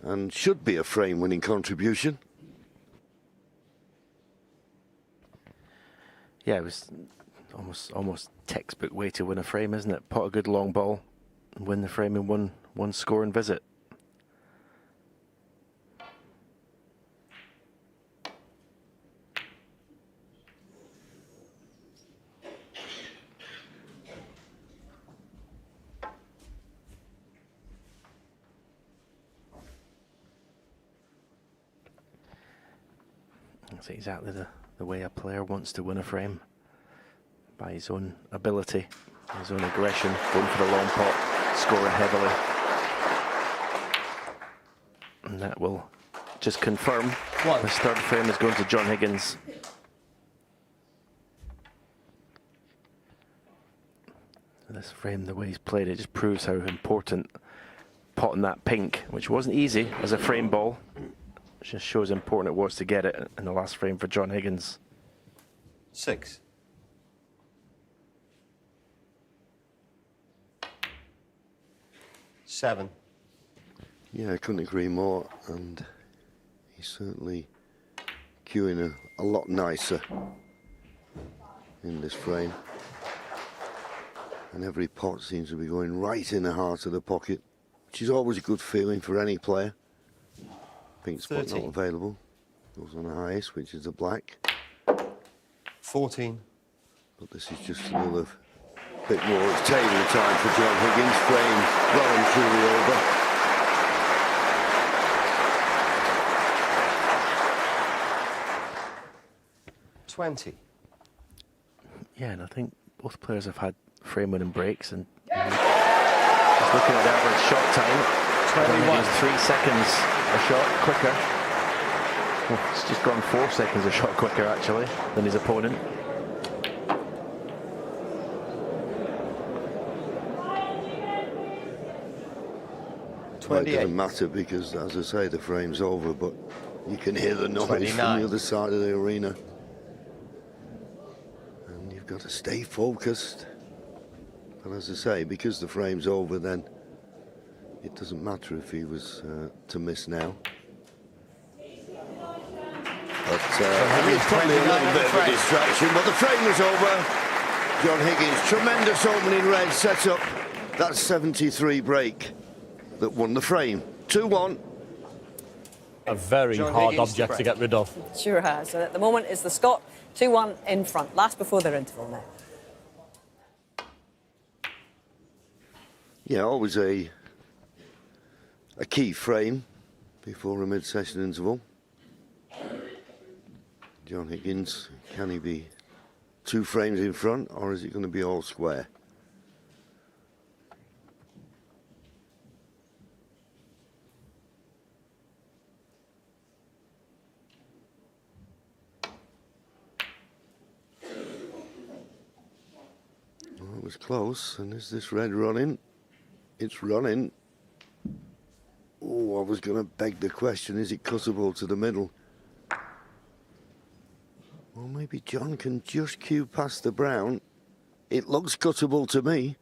And should be a frame-winning contribution. Yeah, it was almost textbook way to win a frame, isn't it? Pot a good long ball and win the frame in one scoring visit. That's exactly the way a player wants to win a frame, by his own ability, his own aggression, going for the long pot, scoring heavily. And that will just confirm this third frame is going to John Higgins. This frame, the way he's played it, just proves how important potting that pink, which wasn't easy as a frame ball, just shows how important it was to get it in the last frame for John Higgins. 6. Seven. Yeah, I couldn't agree more. And he's certainly cueing a lot nicer in this frame. And every pot seems to be going right in the heart of the pocket, which is always a good feeling for any player. Pink spot not available. Goes on the highest, which is the black. 14. But this is just a little bit more of table time for John Higgins. Frame well and truly over. Yeah, and I think both players have had frame-winning breaks, and just looking at the average shot time, 21. 3 seconds a shot quicker. Well, it's just gone 4 seconds a shot quicker actually than his opponent. Well, it doesn't matter because, as I say, the frame's over, but you can hear the noise 29. from the other side of the arena. And you've got to stay focused. But as I say, because the frame's over, then it doesn't matter if he was to miss now. But it's probably a little bit of a distraction, but the frame was over. John Higgins, tremendous opening red, set up that 73 break that won the frame. 2-1. A very John hard Higgins object to to get rid of. Sure has. So at the moment, it's the Scot 2-1 in front. Last before their interval now. Yeah, always a key frame before a mid-session interval. John Higgins, can he be 2 frames in front, or is it going to be all square? Well, it was close, and is this red running? It's running. Oh, I was going to beg the question, is it cuttable to the middle? Well, maybe John can just cue past the brown. It looks cuttable to me.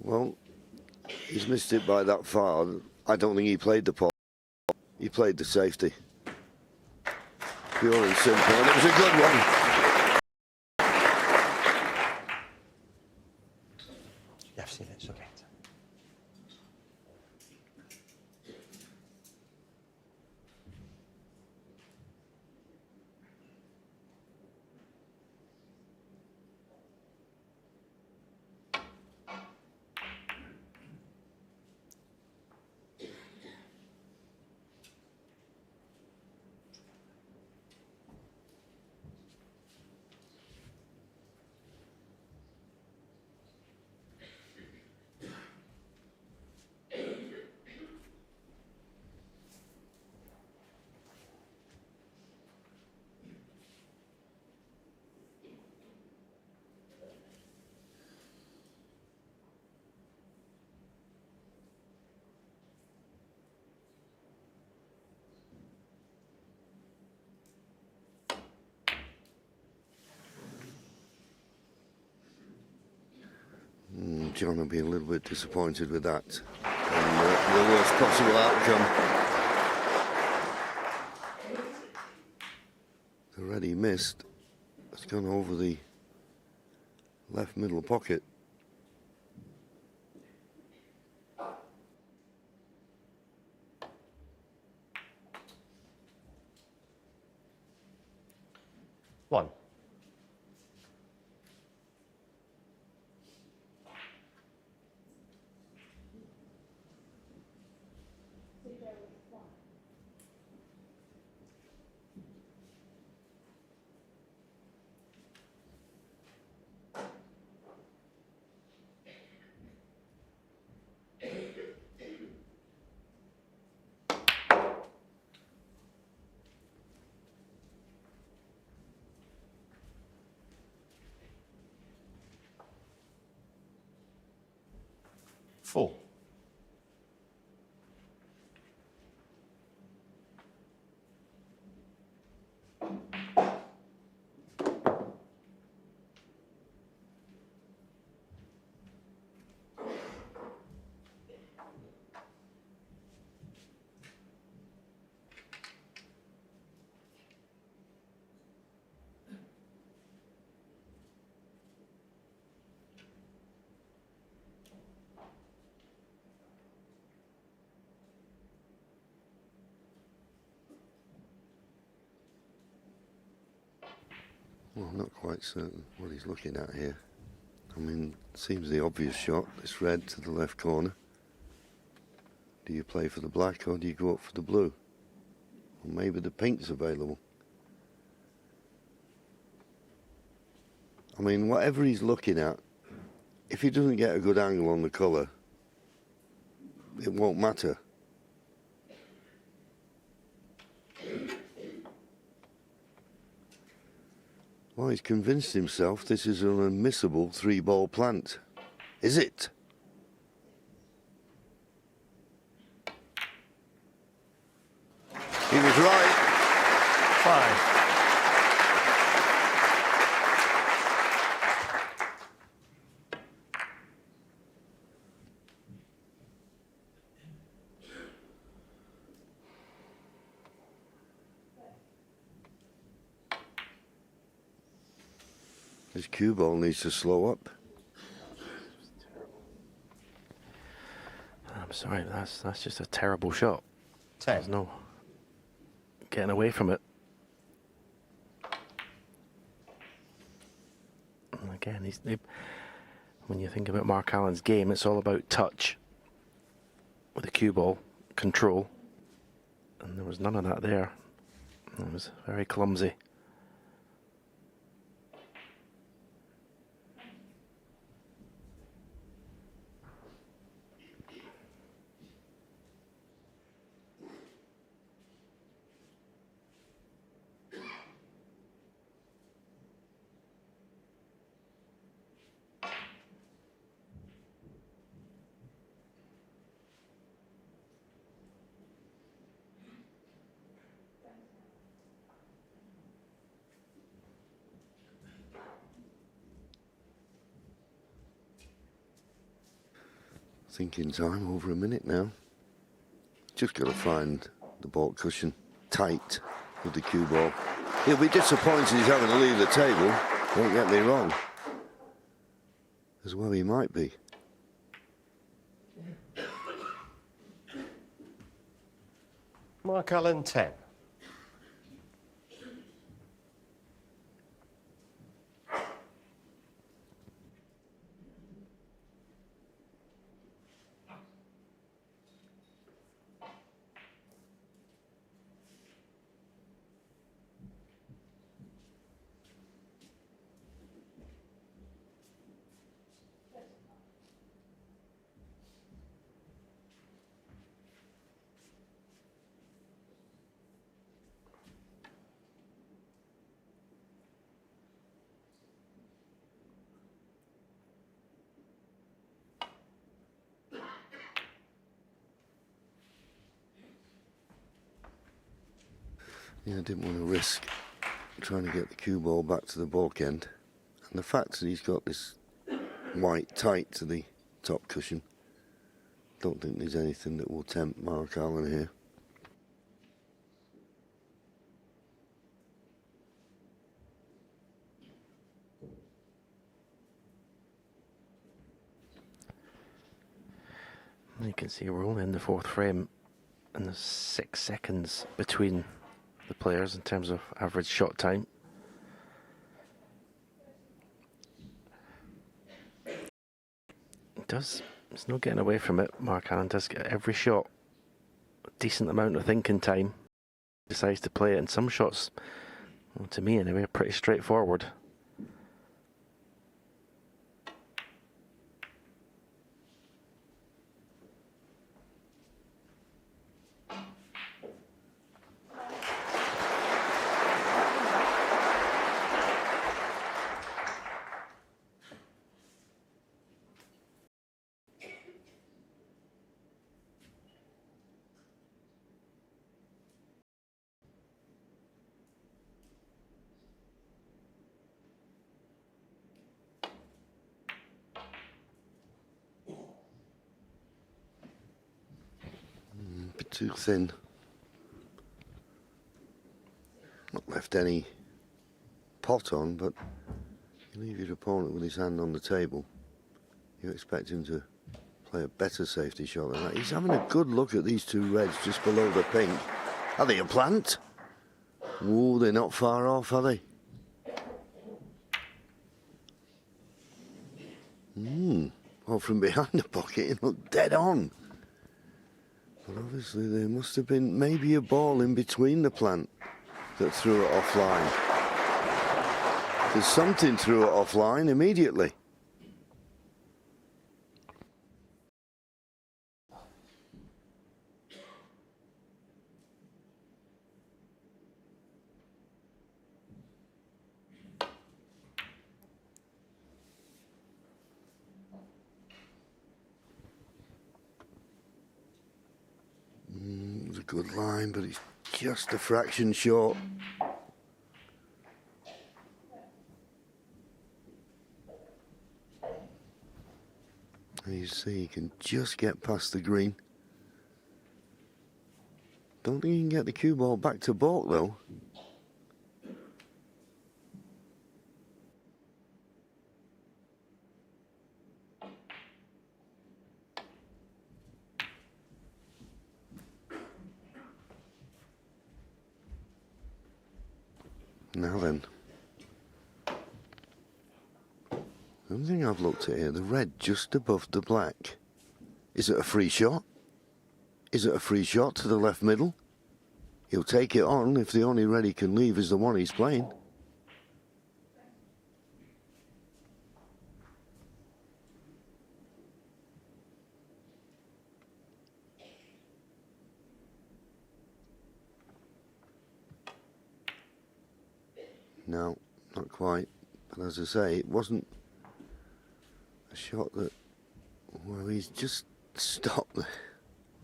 Well, he's missed it by that far. I don't think he played the pot. He played the safety. Pure and simple, and it was a good one. Yeah, I've seen it, it's okay. John will be a little bit disappointed with that. And the worst possible outcome. The red he missed has gone over the left middle pocket. One. Four. Well, I'm not quite certain what he's looking at here. I mean, it seems the obvious shot, this red to the left corner. Do you play for the black or do you go up for the blue? Or maybe the pink's available. I mean, whatever he's looking at, if he doesn't get a good angle on the colour, it won't matter. Well, he's convinced himself this is an unmissable 3-ball plant. Is it? He was right. 5. His cue ball needs to slow up. I'm sorry, that's just a terrible shot. 10. There's no getting away from it. And again, when you think about Mark Allen's game, it's all about touch with the cue ball, control, and there was none of that there. It was very clumsy. Thinking time, over a minute now. Just got to find the ball cushion tight with the cue ball. He'll be disappointed he's having to leave the table, don't get me wrong. As well he might be. Mark Allen, 10. Yeah, I didn't want to risk trying to get the cue ball back to the baulk end. And the fact that he's got this white tight to the top cushion, don't think there's anything that will tempt Mark Allen here. You can see we're only in the 4th frame, and there's 6 seconds between the players in terms of average shot time. There's no getting away from it. Mark Allen does get every shot a decent amount of thinking time. Decides to play it, and some shots, well, to me anyway, are pretty straightforward. Bit too thin. Not left any pot on, but you leave your opponent with his hand on the table. You expect him to play a better safety shot than that. He's having a good look at these two reds just below the pink. Are they a plant? Oh, they're not far off, are they? Well, from behind the pocket, it looked dead on. But obviously there must have been maybe a ball in between the plant that threw it offline. There's something threw it offline immediately. It was a good line, but it's just a fraction short. You see, he can just get past the green. Don't think he can get the cue ball back to baulk though. Now then. The only thing I've looked at here, the red just above the black. Is it a free shot? Is it a free shot to the left middle? He'll take it on if the only red he can leave is the one he's playing. No, not quite. But as I say, it wasn't a shot that, well, he's just stopped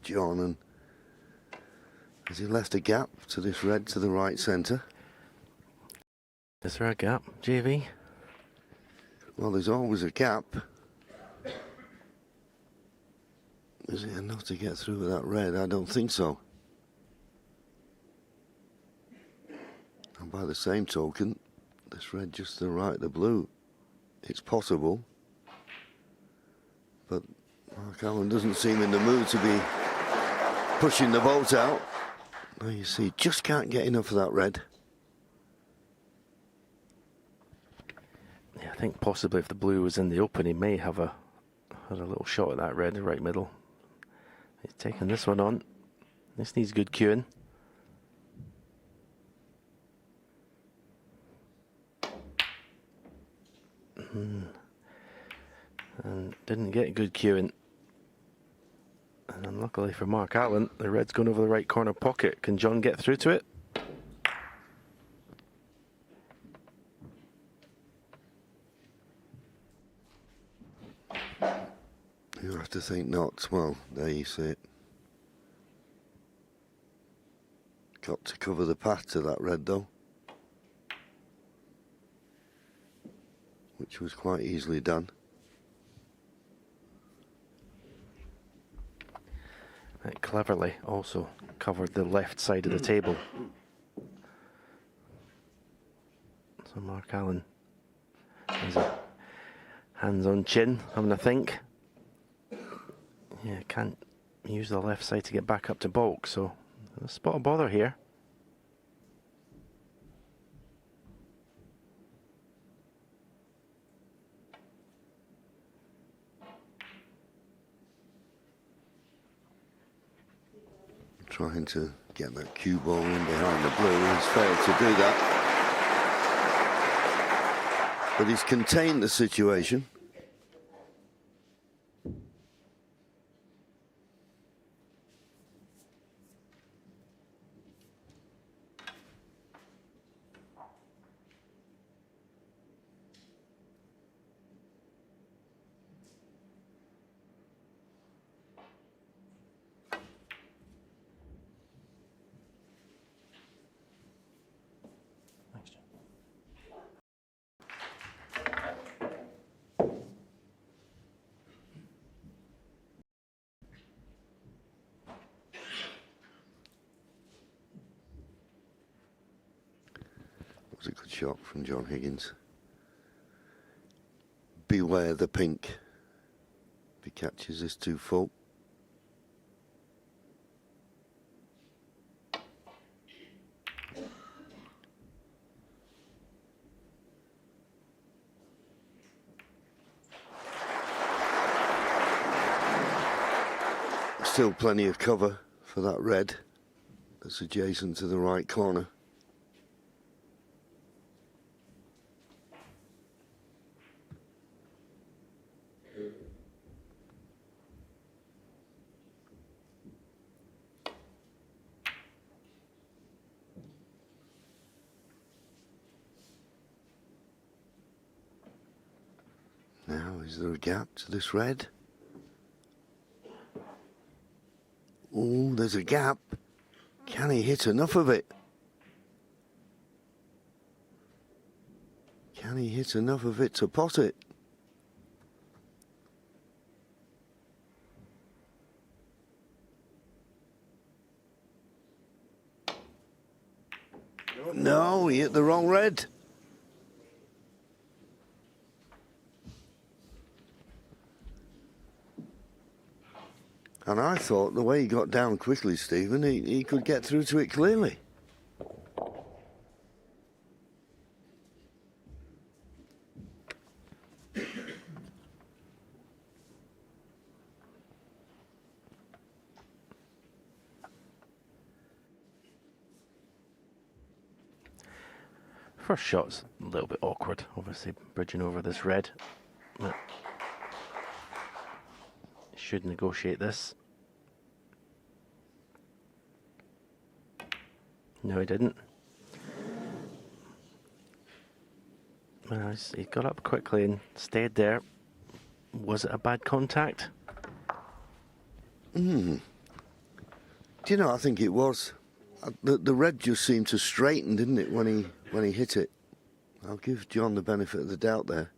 John, and has he left a gap to this red to the right centre? Is there a gap, JV? Well, there's always a gap. Is it enough to get through with that red? I don't think so. And by the same token, this red just to the right of the blue, it's possible. But Mark Allen doesn't seem in the mood to be pushing the boat out. Now you see, just can't get enough of that red. Yeah, I think possibly if the blue was in the open, he may have had a little shot at that red in the right middle. He's taking this one on. This needs good cueing. And didn't get good cueing. And unluckily for Mark Allen, the red's gone over the right corner pocket. Can John get through to it? You have to think not. Well, there you see it. Got to cover the path to that red though, which was quite easily done. It cleverly also covered the left side of the table. So Mark Allen has a hands on chin, having a think. Yeah, can't use the left side to get back up to baulk, so a spot of bother here. Trying to get that cue ball in behind the blue. He's failed to do that. But he's contained the situation. A good shot from John Higgins. Beware the pink if he catches this too full. Still plenty of cover for that red that's adjacent to the right corner. Now, is there a gap to this red? Oh, there's a gap. Can he hit enough of it? Can he hit enough of it to pot it? No, he hit the wrong red. And I thought the way he got down quickly, Stephen, he could get through to it clearly. First shot's a little bit awkward, obviously bridging over this red. But should negotiate this. No, he didn't. Well, he got up quickly and stayed there. Was it a bad contact? Do you know, I think it was. The red just seemed to straighten, didn't it, when he hit it? I'll give John the benefit of the doubt there.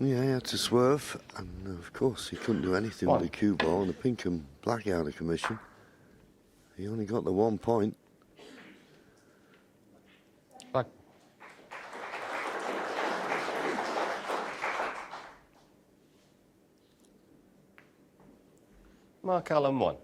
Yeah, he had to swerve, and of course he couldn't do anything with the cue ball and the pink and black out of commission. He only got the 1 point. Black. Mark Allen 1.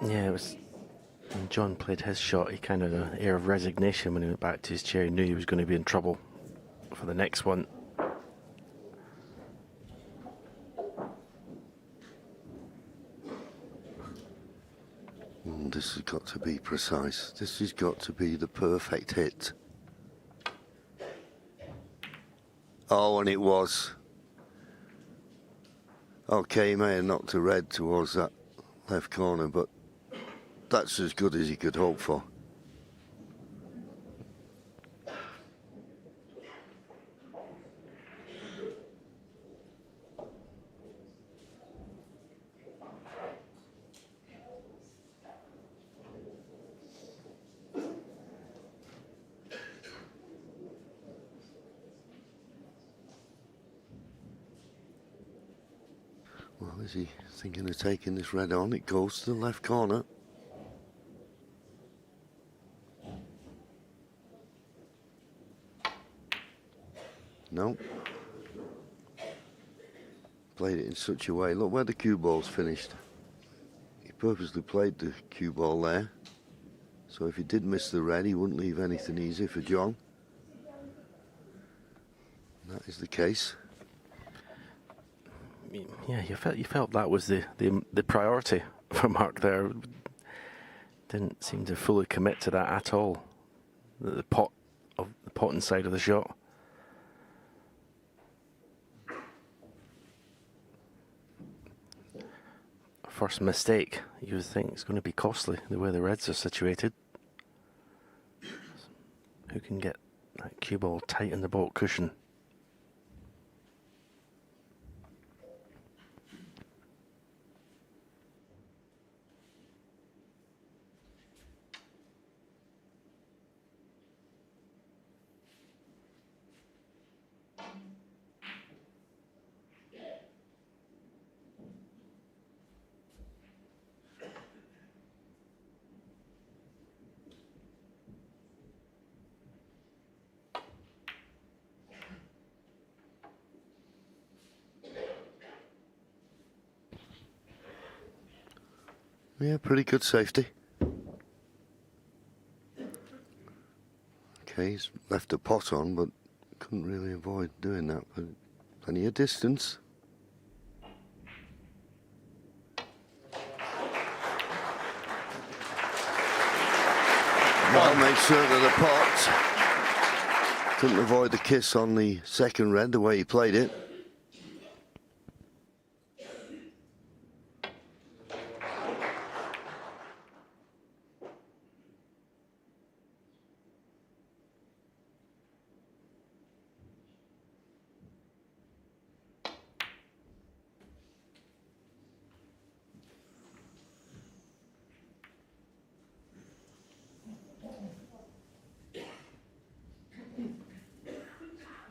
Yeah, it was. When John played his shot, he kind of had an air of resignation when he went back to his chair. He knew he was going to be in trouble for the next one. This has got to be precise. This has got to be the perfect hit. Oh, and it was. Okay, he may have knocked a red towards that left corner, but that's as good as he could hope for. Well, is he thinking of taking this red on? It goes to the left corner. No. Played it in such a way. Look where the cue ball's finished. He purposely played the cue ball there. So if he did miss the red, he wouldn't leave anything easy for John. And that is the case. Yeah, you felt that was the priority for Mark there. Didn't seem to fully commit to that at all. The pot inside of the shot. First mistake, you would think it's going to be costly the way the reds are situated. Who can get that cue ball tight in the baulk cushion? Yeah, pretty good safety. Okay, he's left the pot on, but couldn't really avoid doing that. But plenty of distance. Well, made certain of the pot. Couldn't avoid the kiss on the second red, the way he played it.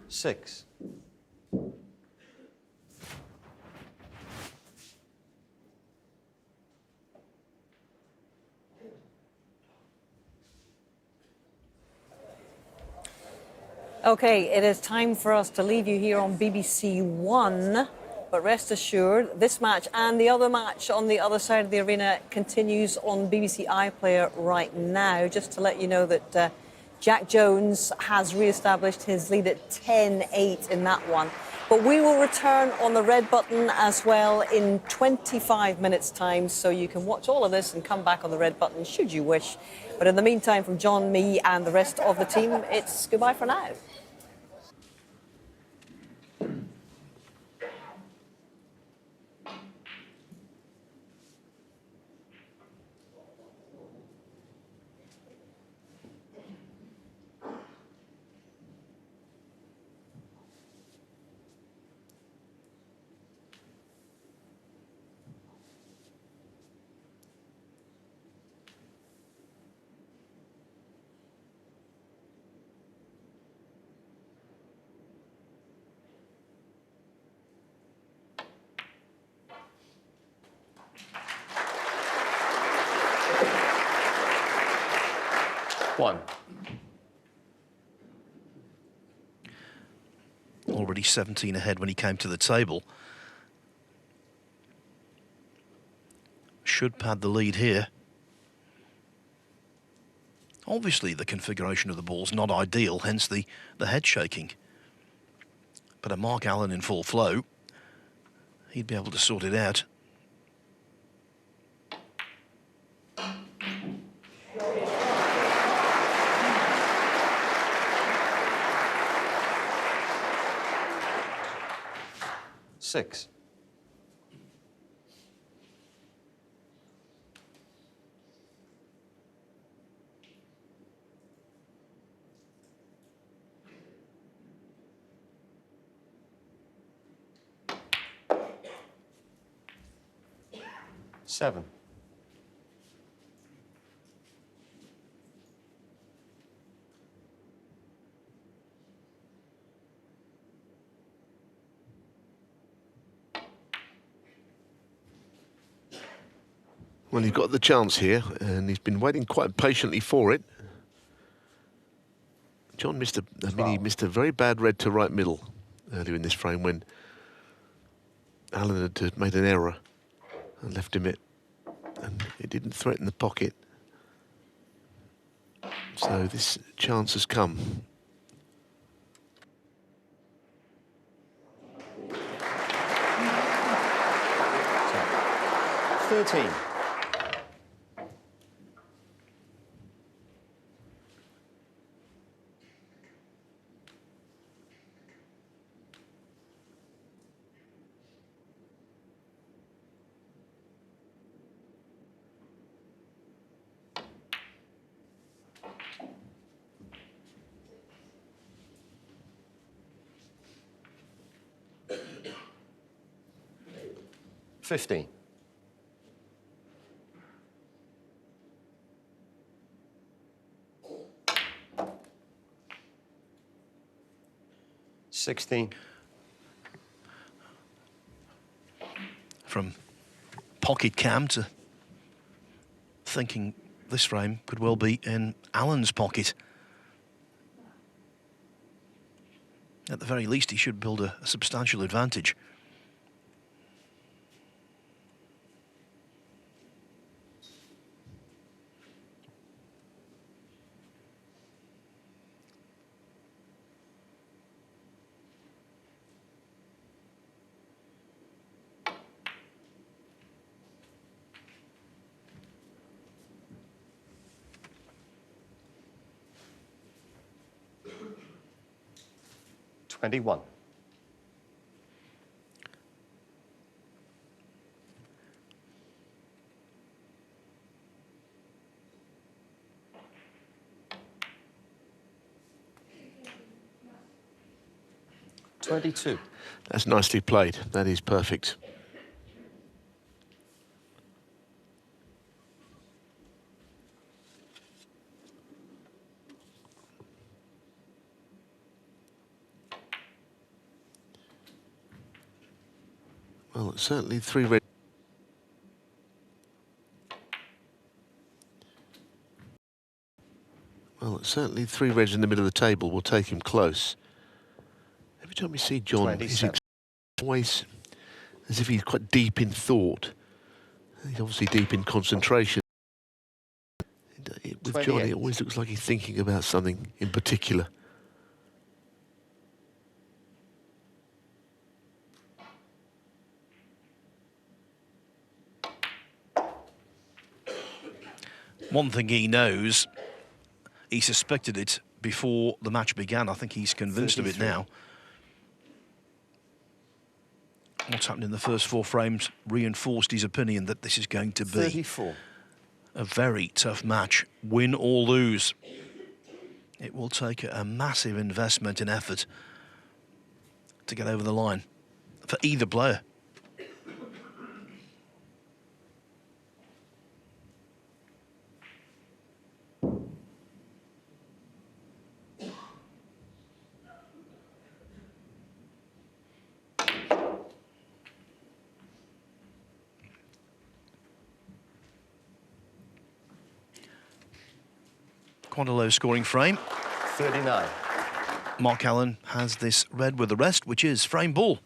Six. Okay, it is time for us to leave you here on BBC One. But rest assured, this match and the other match on the other side of the arena continues on BBC iPlayer right now. Just to let you know that Jack Jones has re-established his lead at 10-8 in that one. But we will return on the red button as well in 25 minutes' time, so you can watch all of this and come back on the red button should you wish. But in the meantime, from John, me and the rest of the team, it's goodbye for now. One. Already 17 ahead when he came to the table. Should pad the lead here. Obviously the configuration of the ball's not ideal, hence the head shaking. But a Mark Allen in full flow, he'd be able to sort it out. Six. 7. Well, he's got the chance here, and he's been waiting quite patiently for it. John missed he missed a very bad red to right middle earlier in this frame when Allen had made an error and left him it, and it didn't threaten the pocket. So this chance has come. So, 13. $15. $16. From pocket cam to thinking this frame could well be in Allen's pocket. At the very least, he should build a substantial advantage. $21. $22. That's nicely played. That is perfect. Well, it's certainly 3 red. Well, it's certainly 3 reds in the middle of the table will take him close. Every time we see John, he's 27. always as if he's quite deep in thought. He's obviously deep in concentration. With John, 28. it always looks like he's thinking about something in particular. One thing he knows, he suspected it before the match began. I think he's convinced of it 33. now. What's happened in the first 4 frames reinforced his opinion that this is going to be 34. a very tough match. Win or lose. It will take a massive investment in effort to get over the line for either player. Quite a low scoring frame. 39. Mark Allen has this red with the rest, which is frame ball.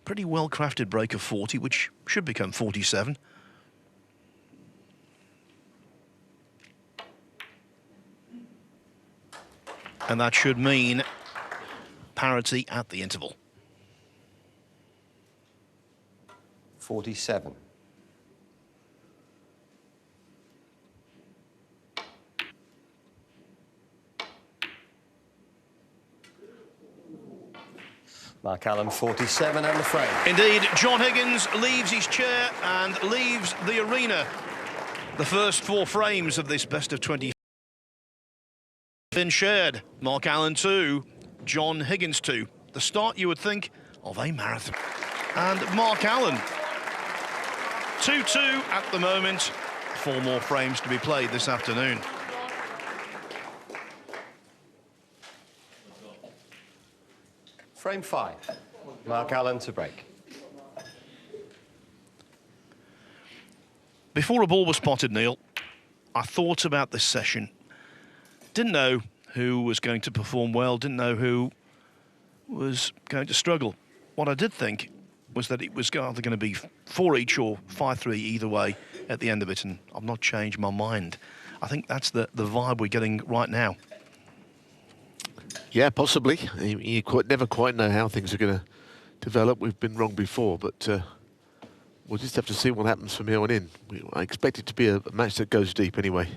Pretty well crafted break of 40, which should become 47. And that should mean parity at the interval. 47. Mark Allen, 47 and the frame. Indeed, John Higgins leaves his chair and leaves the arena. The first 4 frames of this best of 20 been shared. Mark Allen 2, John Higgins 2. The start, you would think, of a marathon. And Mark Allen, 2-2 at the moment. 4 more frames to be played this afternoon. Frame 5. Mark Allen to break. Before a ball was spotted, Neil, I thought about this session. Didn't know who was going to perform well, didn't know who was going to struggle. What I did think was that it was either going to be 4 each or 5-3 either way at the end of it, and I've not changed my mind. I think that's the vibe we're getting right now. Yeah, possibly. You never quite know how things are going to develop. We've been wrong before, but we'll just have to see what happens from here on in. I expect it to be a match that goes deep anyway.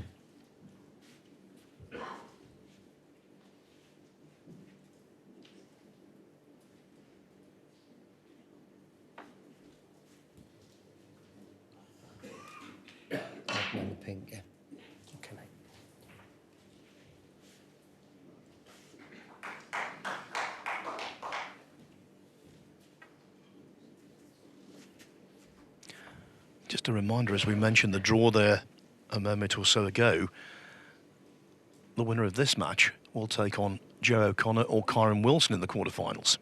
In the pink, yeah. Okay, mate. Just a reminder, as we mentioned the draw there a moment or so ago, the winner of this match will take on Joe O'Connor or Kyron Wilson in the quarterfinals.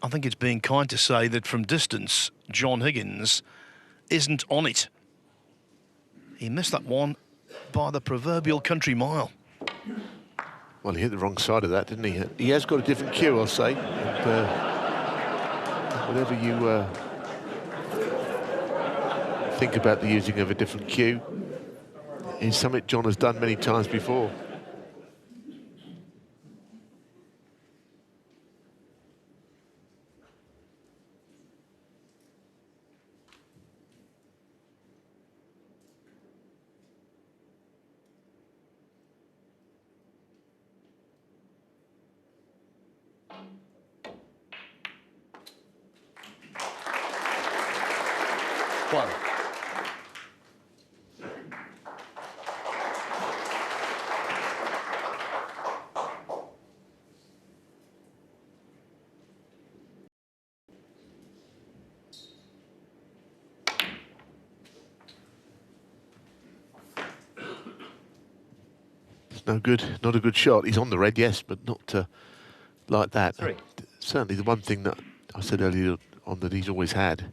I think it's being kind to say that from distance, John Higgins isn't on it. He missed that one by the proverbial country mile. Well, he hit the wrong side of that, didn't he? He has got a different cue, I'll say. And, whatever you think about the using of a different cue, is something John has done many times before. One. It's no good, not a good shot. He's on the red, yes, but not like that. 3. And certainly the one thing that I said earlier on that he's always had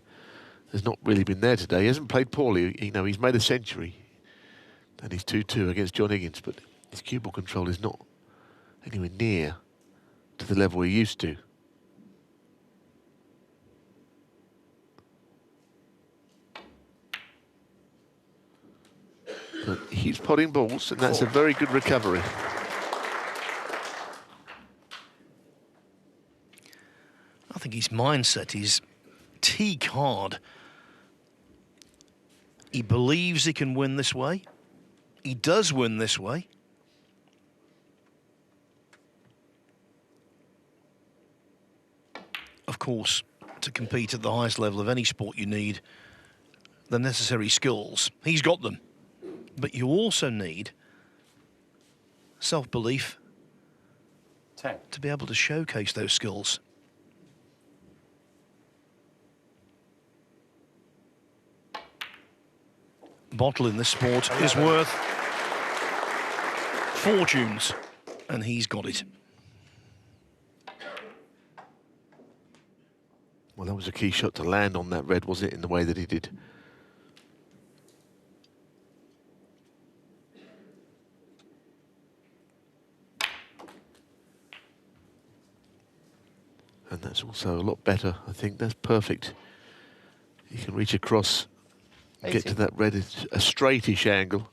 has not really been there today. He hasn't played poorly. You know, he's made a century. And he's 2-2 against John Higgins, but his cue ball control is not anywhere near to the level he used to. But he's potting balls, and that's a very good recovery. I think his mindset is teak hard. He believes he can win this way. He does win this way. Of course, to compete at the highest level of any sport, you need the necessary skills. He's got them. But you also need self-belief 10. to be able to showcase those skills. Bottle in this sport is worth fortunes, and he's got it. Well, that was a key shot to land on that red, was it, in the way that he did? And that's also a lot better. I think that's perfect. You can reach across, get to that red, it's a straightish angle.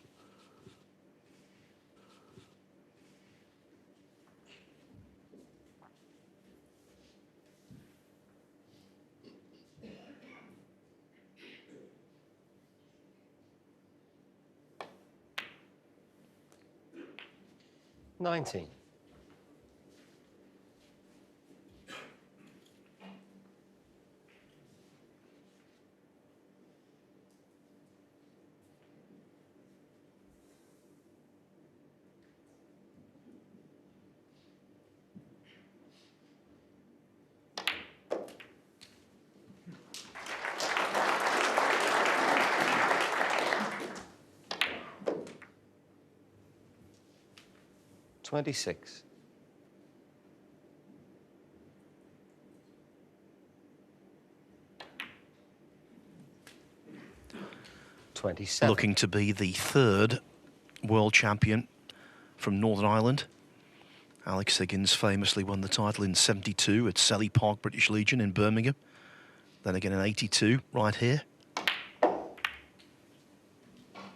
19. $26. $27. Looking to be the third world champion from Northern Ireland. Alex Higgins famously won the title in '72 at Selly Park, British Legion in Birmingham. Then again in '82, right here.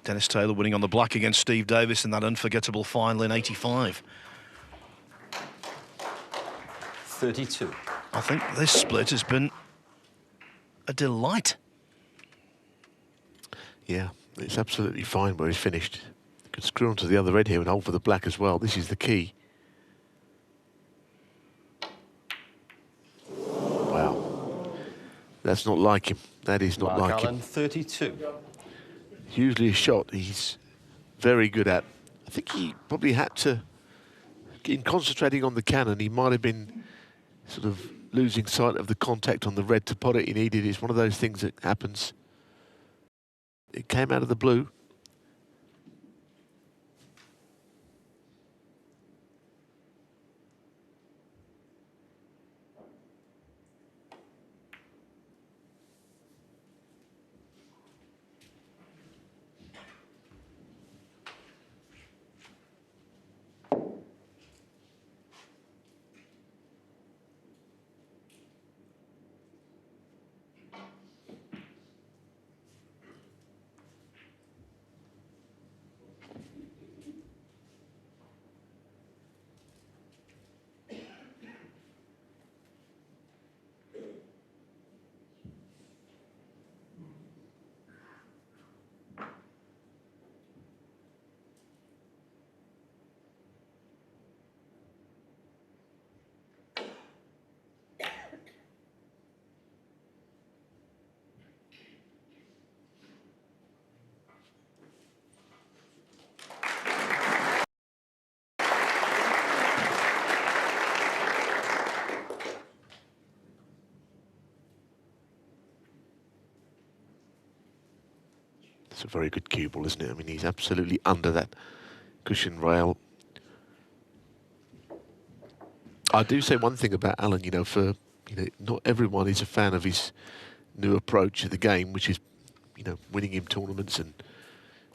Dennis Taylor winning on the black against Steve Davis in that unforgettable final in '85. 32. I think this split has been a delight. Yeah, it's absolutely fine where he's finished. Could screw onto the other red here and hold for the black as well. This is the key. Wow. That's not like him. That is not Mark like Allen, him. 32. Usually a shot he's very good at. I think he probably had to, in concentrating on the cannon, he might have been sort of losing sight of the contact on the red to pot it. He needed. It's one of those things that happens. It came out of the blue. It's a very good cue ball, isn't it? I mean, he's absolutely under that cushion rail. I do say one thing about Alan, not everyone is a fan of his new approach to the game, which is, winning him tournaments and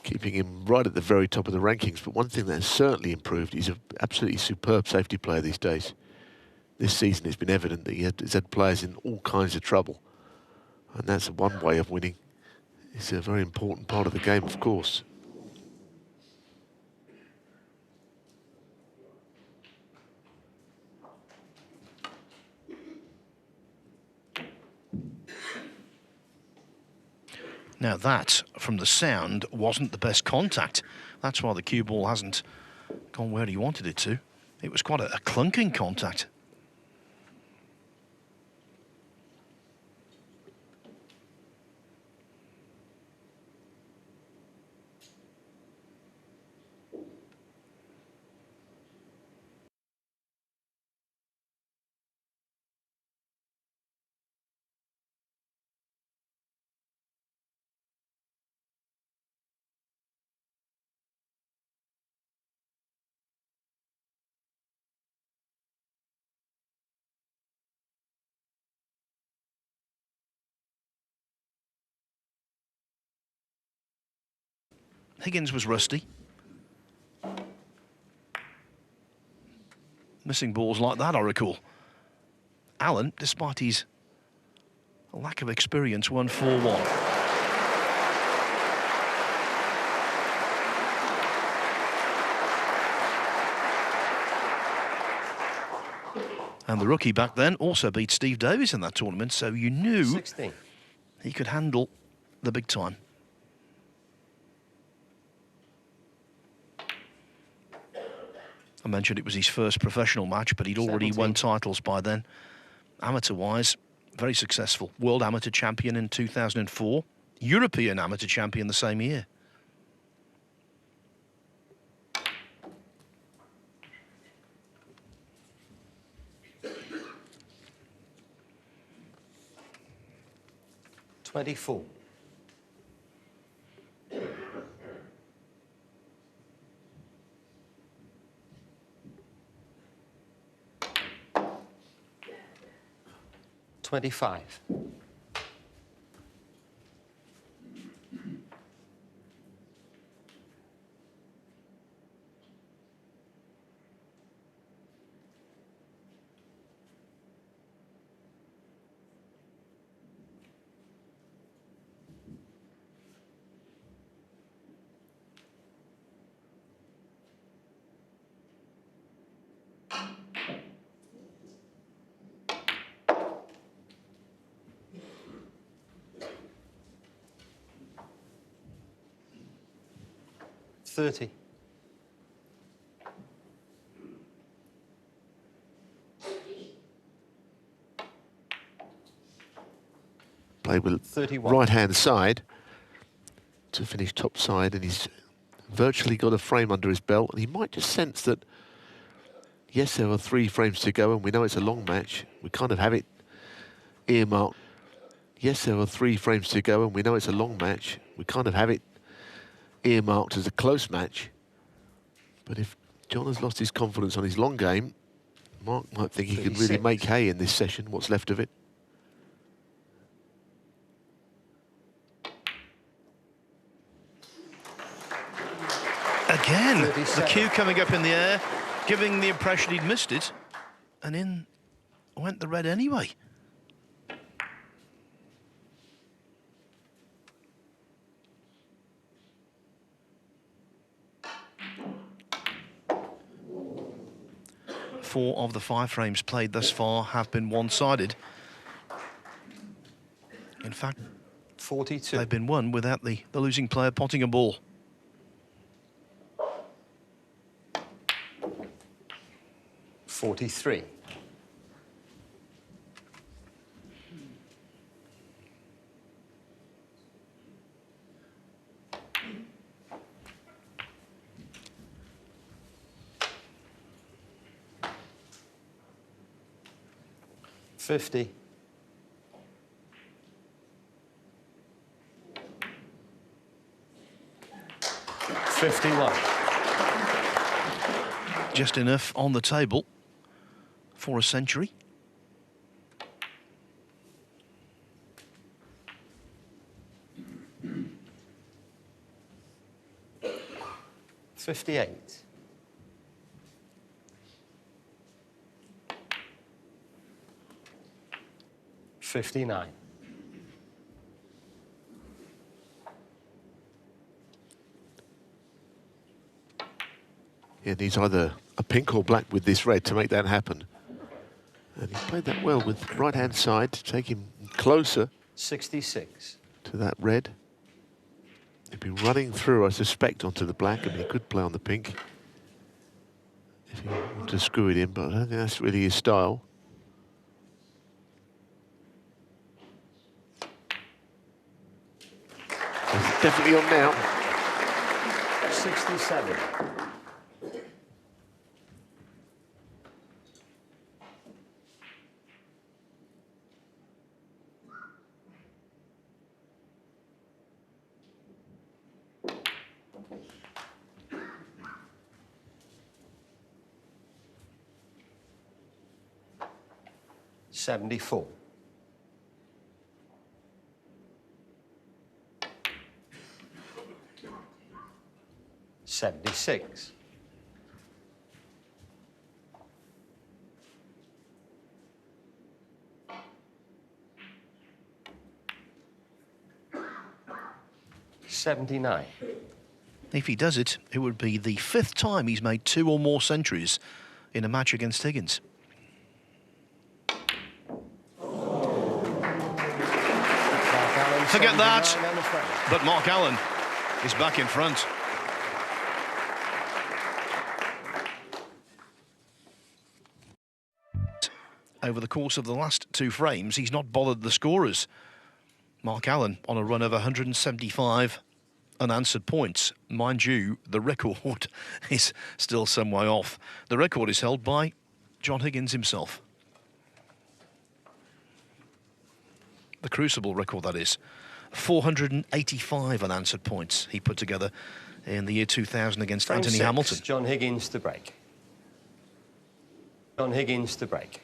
keeping him right at the very top of the rankings. But one thing that has certainly improved, he's an absolutely superb safety player these days. This season it's been evident that he's had players in all kinds of trouble. And that's one way of winning. It's a very important part of the game, of course. Now that, from the sound, wasn't the best contact. That's why the cue ball hasn't gone where he wanted it to. It was quite a clunking contact. Higgins was rusty. Missing balls like that, I recall. Allen, despite his lack of experience, won 4-1. And the rookie back then also beat Steve Davis in that tournament, so you knew 16. he could handle the big time. I mentioned it was his first professional match, but he'd already 17. won titles by then. Amateur-wise, very successful. World Amateur Champion in 2004. European Amateur Champion the same year. $24. 25. 30. Played with 31. right-hand side to finish top side, and he's virtually got a frame under his belt, and he might just sense that, yes, there are 3 frames to go, and we know it's a long match. We kind of have it earmarked. Yes, there are 3 frames to go, and we know it's a long match. We kind of have it earmarked as a close match. But if John has lost his confidence on his long game, Mark might think he can really 36. make hay in this session, what's left of it. Again, the 37. cue coming up in the air, giving the impression he'd missed it, and in went the red anyway. Four of the 5 frames played thus far have been one-sided. In fact, 42. they've been won without the losing player potting a ball. $43. $50. $51. Just enough on the table for a century. $58. $59. He needs either a pink or black with this red to make that happen. And he played that well with right-hand side to take him closer 66. to that red. He'd be running through, I suspect, onto the black, and he could play on the pink if he wanted to screw it in, but I don't think that's really his style. It's definitely on now. 67. $74. $76. $79. If he does it, it would be the 5th time he's made 2 or more centuries in a match against Higgins. Forget that, but Mark Allen is back in front. over the course of the last 2 frames, he's not bothered the scorers. Mark Allen on a run of 175 unanswered points. Mind you, the record is still some way off. The record is held by John Higgins himself. The Crucible record, that is. 485 unanswered points he put together in the year 2000 against Frame Anthony 6, Hamilton. John Higgins to break. John Higgins to break.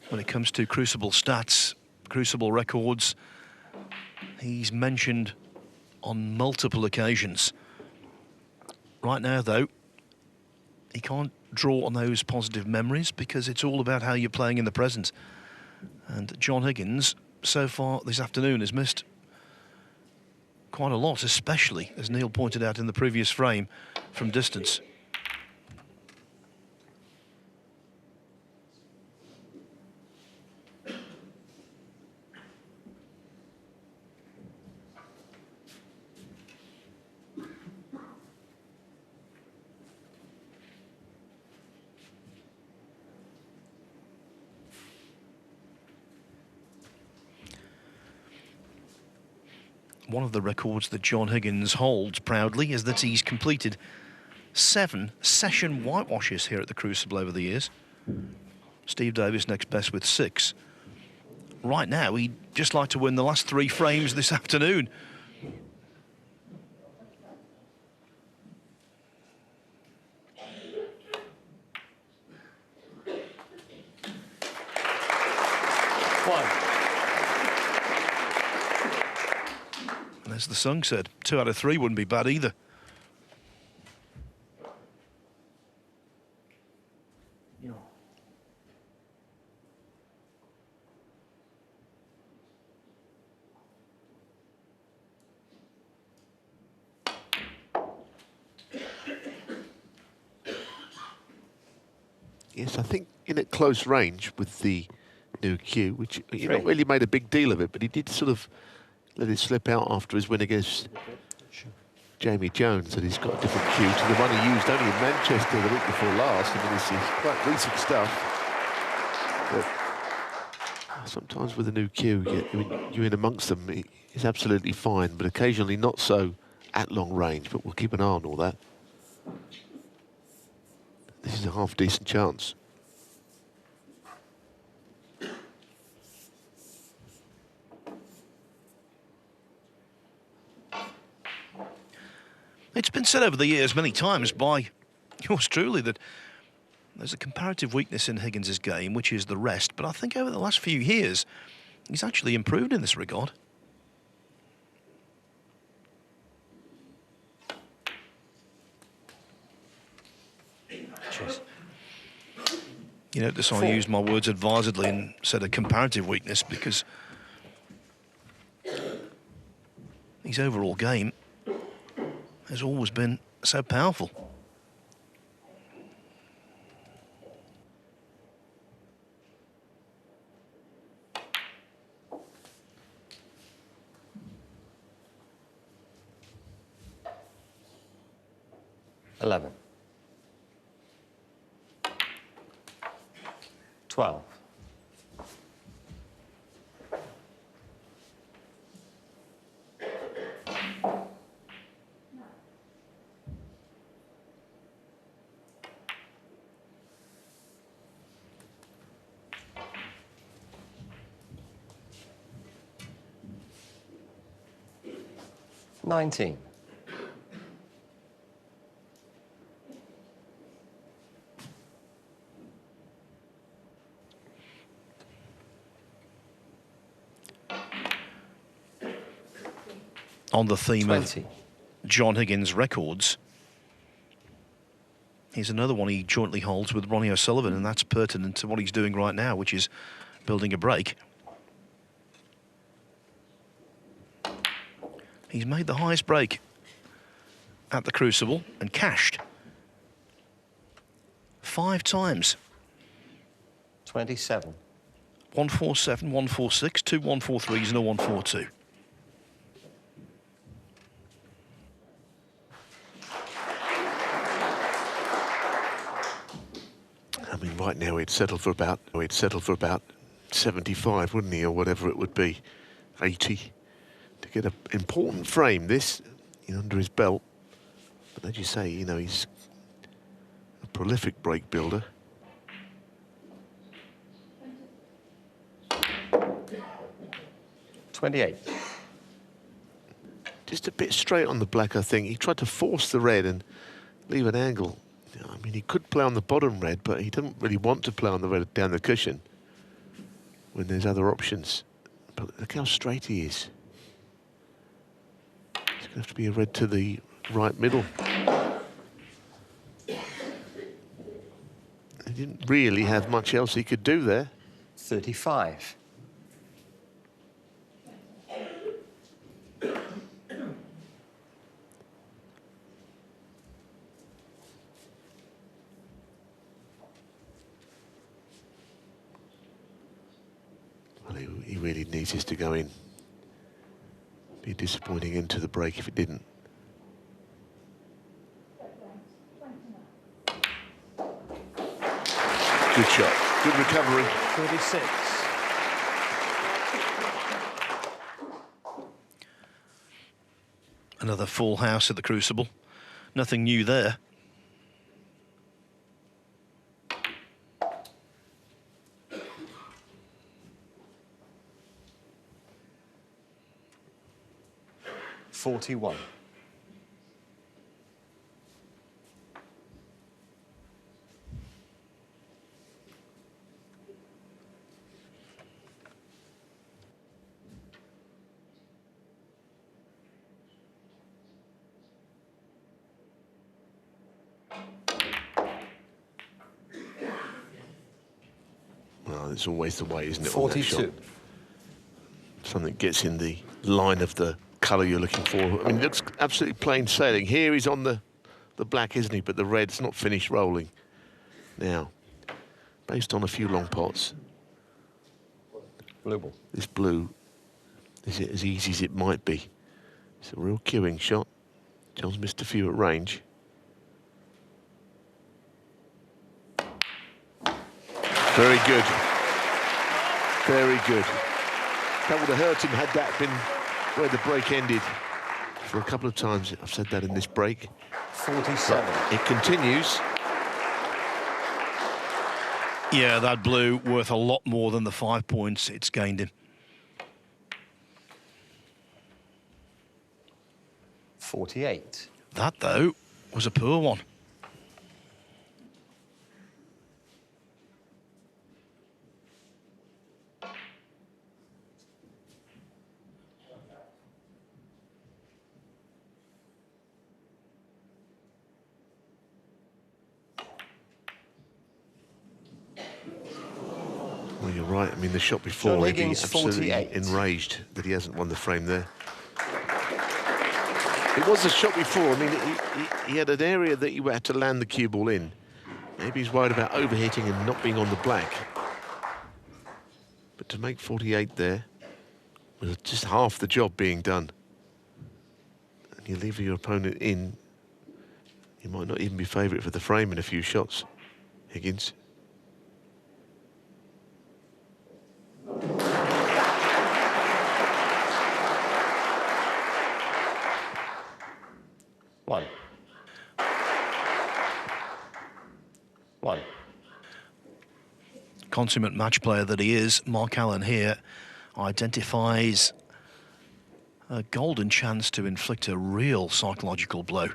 When it comes to Crucible stats, Crucible records, he's mentioned on multiple occasions. Right now, though, he can't draw on those positive memories because it's all about how you're playing in the present. And John Higgins, so far this afternoon, has missed quite a lot, especially, as Neil pointed out in the previous frame, from distance. One of the records that John Higgins holds proudly is that he's completed 7 session whitewashes here at the Crucible over the years. Steve Davis next best with 6. Right now, he'd just like to win the last 3 frames this afternoon. As the song said, 2 out of 3 wouldn't be bad either. Yes, I think in at close range with the new cue, which you not really made a big deal of it, but he did sort of let it slip out after his win against Jamie Jones, that he's got a different cue to the one he used only in Manchester the week before last. I mean, this is quite recent stuff. But sometimes with a new cue, you're in amongst them, it's absolutely fine, but occasionally not so at long range, but we'll keep an eye on all that. This is a half-decent chance. It's been said over the years many times by yours truly that there's a comparative weakness in Higgins' game, which is the rest. But I think over the last few years, he's actually improved in this regard. Cheers. You notice I used my words advisedly and said a comparative weakness because his overall game has always been so powerful. $11. 12. $19. On the theme 20. of John Higgins' records, here's another one he jointly holds with Ronnie O'Sullivan, and that's pertinent to what he's doing right now, which is building a break. He's made the highest break at the Crucible and cashed 5 times. 27. 147, 146, 2 143s and a 142. I mean, right now he'd settle for about 75, wouldn't he, or whatever it would be, 80. To get an important frame, this, under his belt. But as you say, he's a prolific break builder. $28. Just a bit straight on the black, I think. He tried to force the red and leave an angle. I mean, he could play on the bottom red, but he didn't really want to play on the red down the cushion when there's other options. But look how straight he is. It's going to have to be a red to the right middle. He didn't really have much else he could do there. 35. Well, he really needs this to go in. Be a disappointing end to the break if it didn't. Good shot, good recovery. 36. Another full house at the Crucible. Nothing new there. $41. Well, it's always the way, isn't it? 42. Something gets in the line of the colour you're looking for. I mean, it looks absolutely plain sailing. Here he's on the black, isn't he? But the red's not finished rolling. Now, based on a few long pots, Blue ball. this blue, is it as easy as it might be? It's a real queuing shot. John's missed a few at range. Very good. Very good. That would have hurt him had that been where the break ended. For a couple of times, I've said that in this break. 47. But it continues. Yeah, that blue worth a lot more than the 5 points it's gained him. 48. That, though, was a poor one. Well, you're right. I mean, the shot before, John he'd be Higgins, absolutely 48. enraged that he hasn't won the frame there. It was a shot before. I mean, he had an area that you had to land the cue ball in. Maybe he's worried about overhitting and not being on the black. But to make 48 there was just half the job being done. And you leave your opponent in, you might not even be favourite for the frame in a few shots, Higgins. One. Consummate match player that he is, Mark Allen here identifies a golden chance to inflict a real psychological blow.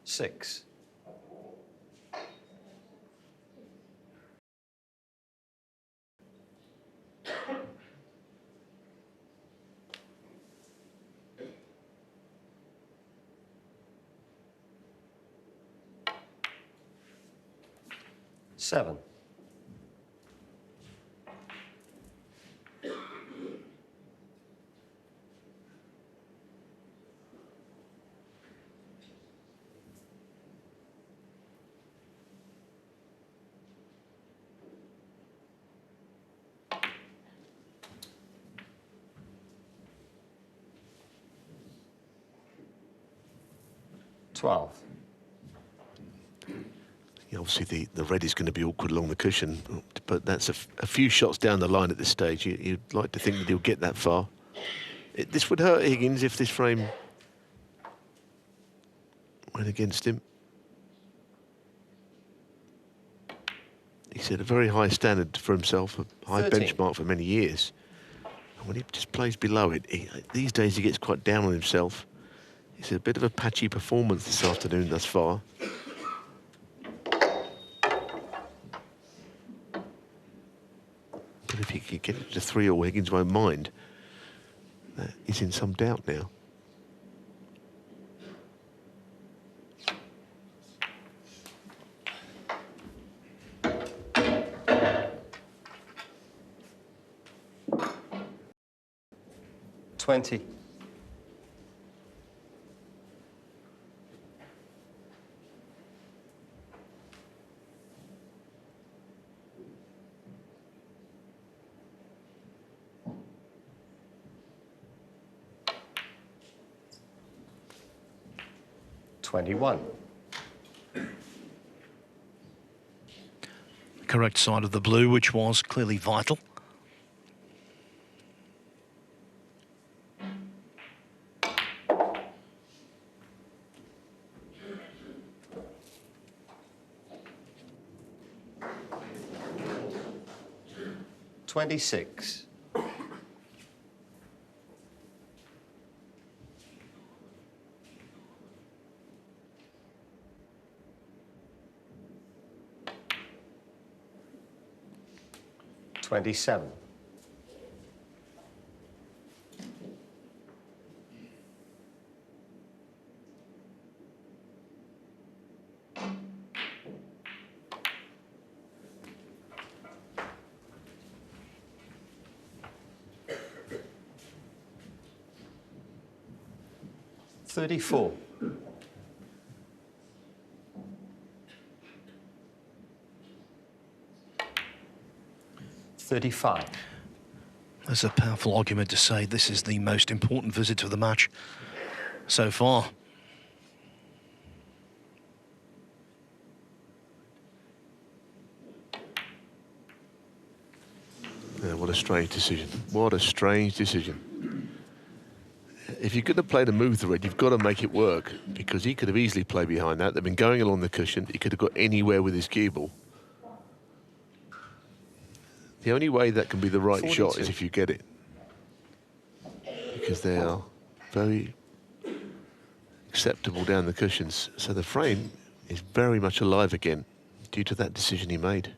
Six. Seven. 12. Yeah, obviously, the red is going to be awkward along the cushion, but that's a few shots down the line at this stage. You'd like to think that he'll get that far. This would hurt Higgins if this frame went against him. He set a very high standard for himself, a high 13. benchmark for many years. And when he just plays below it, these days he gets quite down on himself. It's a bit of a patchy performance this afternoon thus far. But if he could get it to 3-all, Higgins won't mind. He's in some doubt now. $20. $21. Correct side of the blue, which was clearly vital. $26. $27. $34. $35. There's a powerful argument to say this is the most important visit of the match so far. Yeah, what a strange decision. What a strange decision. If you're going to play the move the red, you've got to make it work, because he could have easily played behind that. They've been going along the cushion. He could have got anywhere with his cue ball. The only way that can be the right 42. shot is if you get it, because they are very acceptable down the cushions. So the frame is very much alive again due to that decision he made.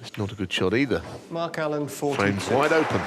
It's not a good shot either. Mark Allen, 42. Frame's wide open.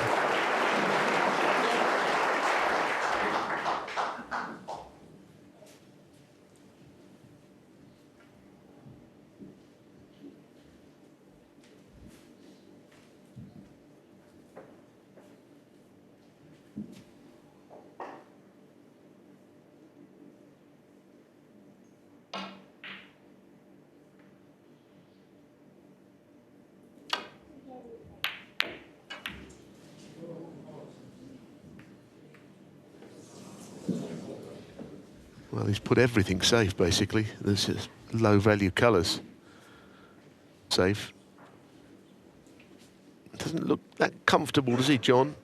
Well, he's put everything safe, basically. There's just low-value colours. Safe. Doesn't look that comfortable, does he, John?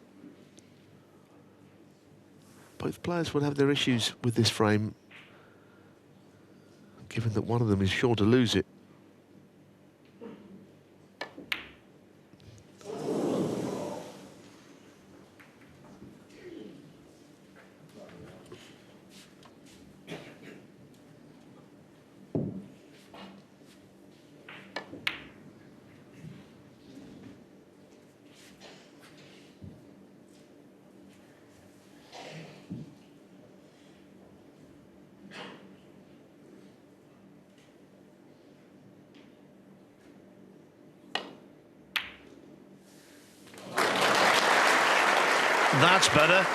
Both players will have their issues with this frame, given that one of them is sure to lose it. That's better.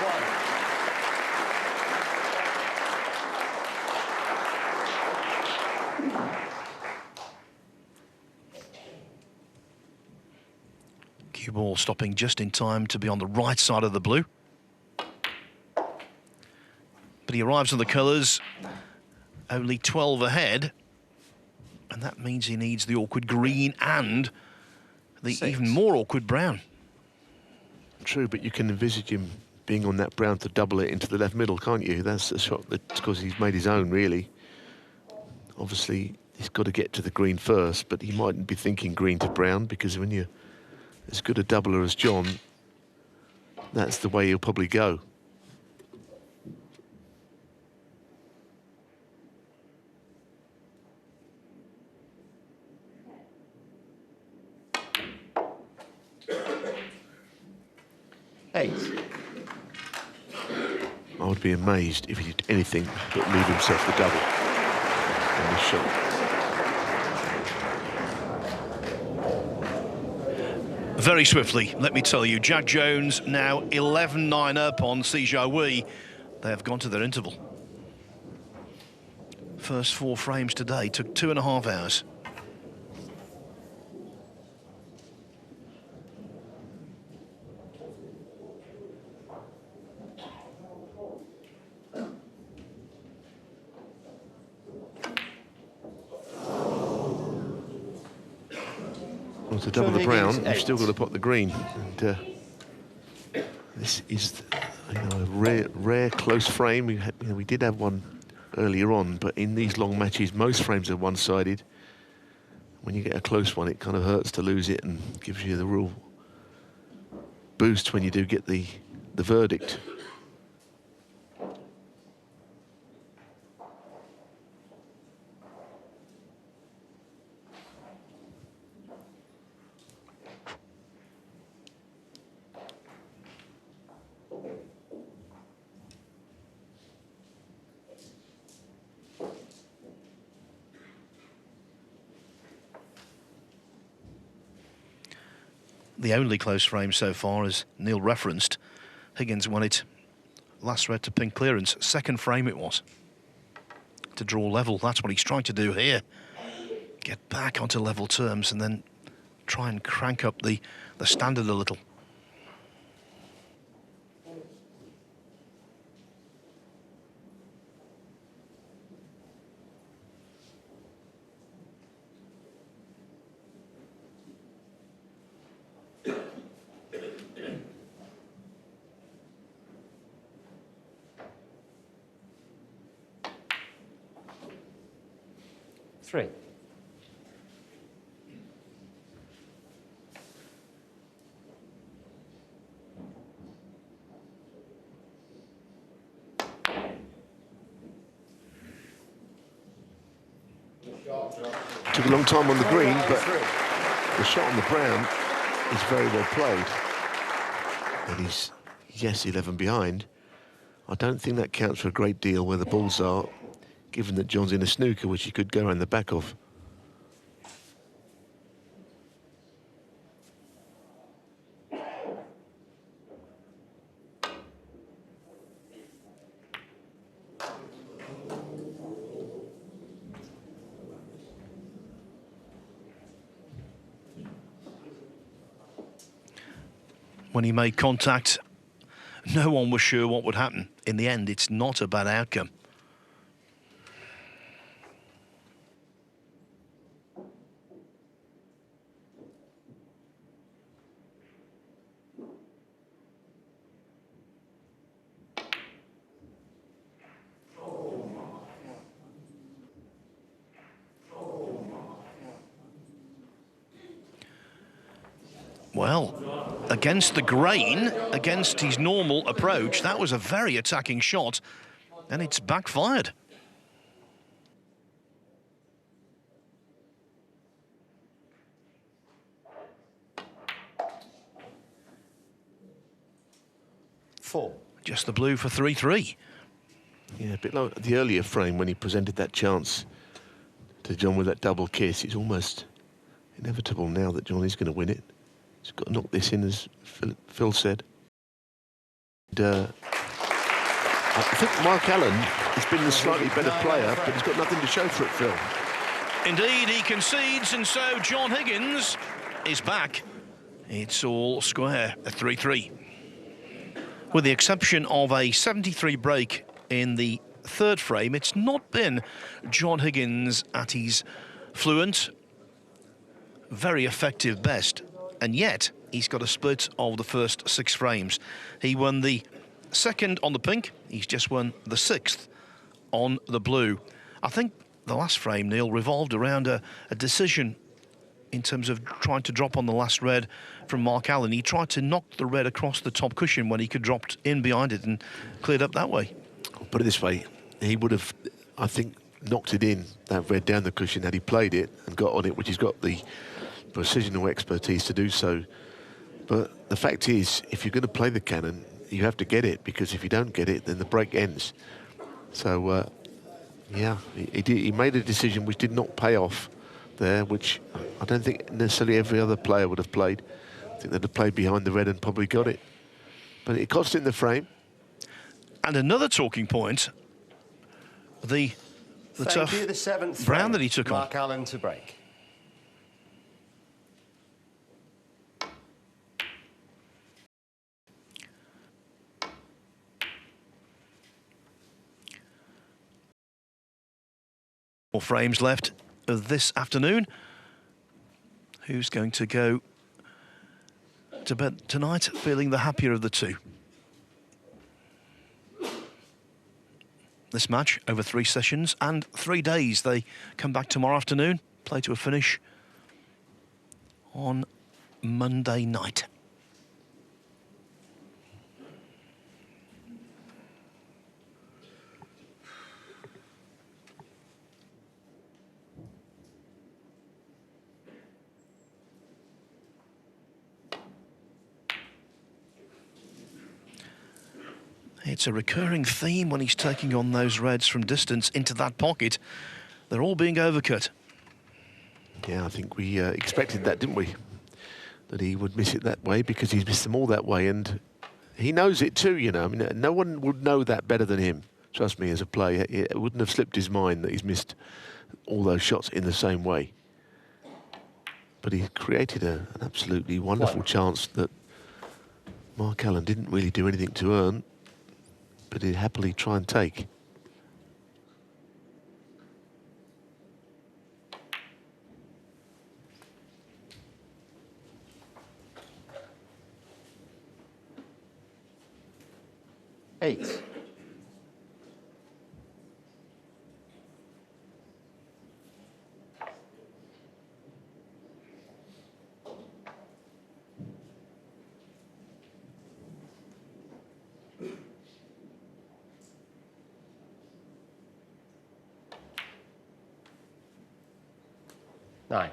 Cue ball stopping just in time to be on the right side of the blue. But he arrives on the colours, only 12 ahead. And that means he needs the awkward green and the even more awkward brown. True, but you can envisage him being on that brown to double it into the left middle, can't you? That's a shot that's because he's made his own, really. Obviously, he's got to get to the green first, but he mightn't be thinking green to brown, because when you're as good a doubler as John, that's the way he'll probably go. Eight. I would be amazed if he did anything but leave himself the double in this shot. Very swiftly, let me tell you, Jack Jones now 11-9 up on Si Jiahui. They have gone to their interval. First 4 frames today took 2.5 hours. Well, to double the brown, you've still got to put the green. And this is, you know, a rare close frame. We did have one earlier on, but in these long matches, most frames are one-sided. When you get a close one, it kind of hurts to lose it and gives you the real boost when you do get the verdict. The only close frame so far, as Neil referenced. Higgins won it last red to pink clearance. Second frame it was. To draw level, that's what he's trying to do here. Get back onto level terms and then try and crank up the standard a little. Three. Took a long time on the green, but the shot on the brown is very well played. And he's, yes, 11 behind. I don't think that counts for a great deal where the balls are, given that John's in a snooker, which he could go around the back of. When he made contact, no one was sure what would happen. In the end, it's not a bad outcome. Well, against the grain, against his normal approach, that was a very attacking shot, and it's backfired. Four. Just the blue for 3-3. Yeah, a bit like the earlier frame when he presented that chance to John with that double kiss. It's almost inevitable now that John is going to win it. He's got to knock this in, as Phil said. And, I think Mark Allen has been the slightly better player, but he's got nothing to show for it, Phil. Indeed, he concedes, and so John Higgins is back. It's all square at 3-3. With the exception of a 73 break in the third frame. It's not been John Higgins at his fluent, very effective best, and yet he's got a split of the first 6 frames. He won the second on the pink, he's just won the 6th on the blue. I think the last frame, Neil, revolved around a decision in terms of trying to drop on the last red from Mark Allen. He tried to knock the red across the top cushion when he could drop in behind it and cleared up that way. I'll put it this way, he would have, I think, knocked it in, that red down the cushion, had he played it and got on it, which he's got the precisional expertise to do so. But the fact is, if you're going to play the cannon, you have to get it, because if you don't get it, then the break ends. So, yeah, he made a decision which did not pay off there, which I don't think necessarily every other player would have played. I think they'd have played behind the red and probably got it. But it cost him the frame. And another talking point, the tough the 7th brown frame. that he took on. Mark Allen to break. More frames left of this afternoon. Who's going to go to bed tonight feeling the happier of the two? This match over 3 sessions and 3 days. They come back tomorrow afternoon, play to a finish on Monday night. It's a recurring theme when he's taking on those reds from distance into that pocket. They're all being overcut. Yeah, I think we expected that, didn't we? That he would miss it that way, because he's missed them all that way, and he knows it too, you know. I mean, no one would know that better than him. Trust me, as a player, it wouldn't have slipped his mind that he's missed all those shots in the same way. But he created an absolutely wonderful chance that Mark Allen didn't really do anything to earn, but he'd happily try and take. Eight. Nine.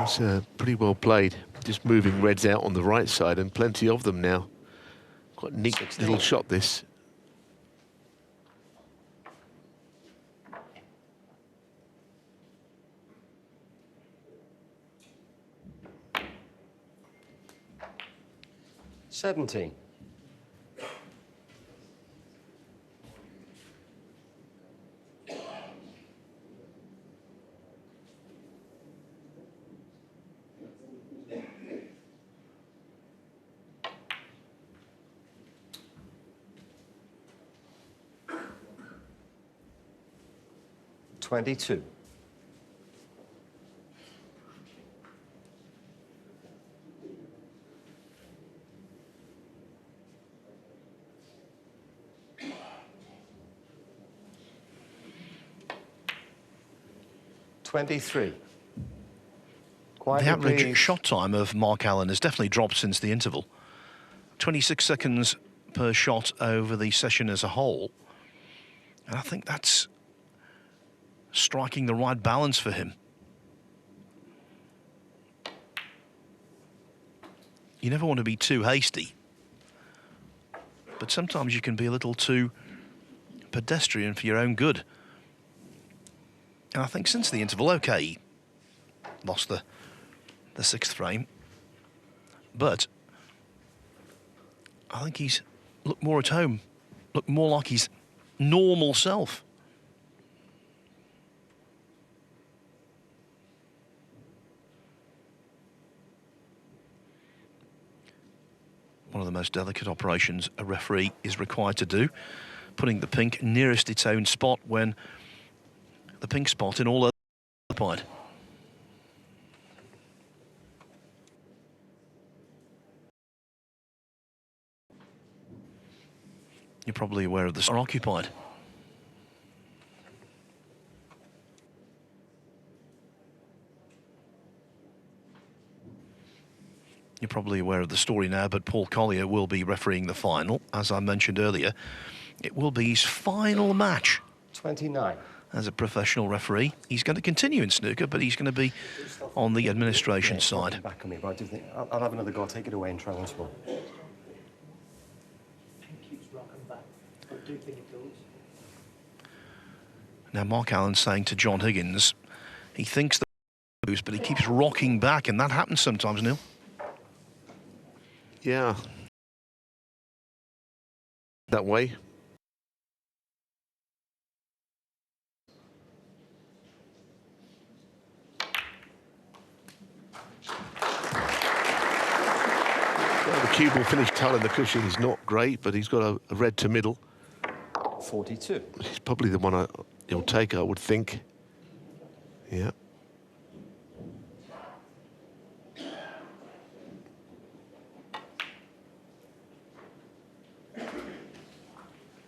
It's pretty well played. Just moving reds out on the right side, and plenty of them now. Quite a neat 16. little shot, this. Seventeen. $22. $23. Quite The average please. shot time of Mark Allen has definitely dropped since the interval. 26 seconds per shot over the session as a whole. And I think that's striking the right balance for him. You never want to be too hasty, but sometimes you can be a little too pedestrian for your own good. And I think since the interval, okay, he lost the 6th frame, but I think he's look more at home, look more like his normal self. One of the most delicate operations a referee is required to do, putting the pink nearest its own spot when the pink spot in all other occupied. You're probably aware of the are occupied. You're probably aware of the story now, but Paul Collier will be refereeing the final. As I mentioned earlier, it will be his final match 29. as a professional referee. He's going to continue in snooker, but he's going to be on the administration side. Back on me, but I do think I'll have another go. I'll take it away and try once more. Now, Mark Allen's saying to John Higgins, he thinks that moves, but he keeps rocking back, and that happens sometimes, Neil. Yeah. That way. Well, the cue ball finish tile in the cushion is not great, but he's got a red to middle. 42. He's probably the one he'll take, I would think. Yeah.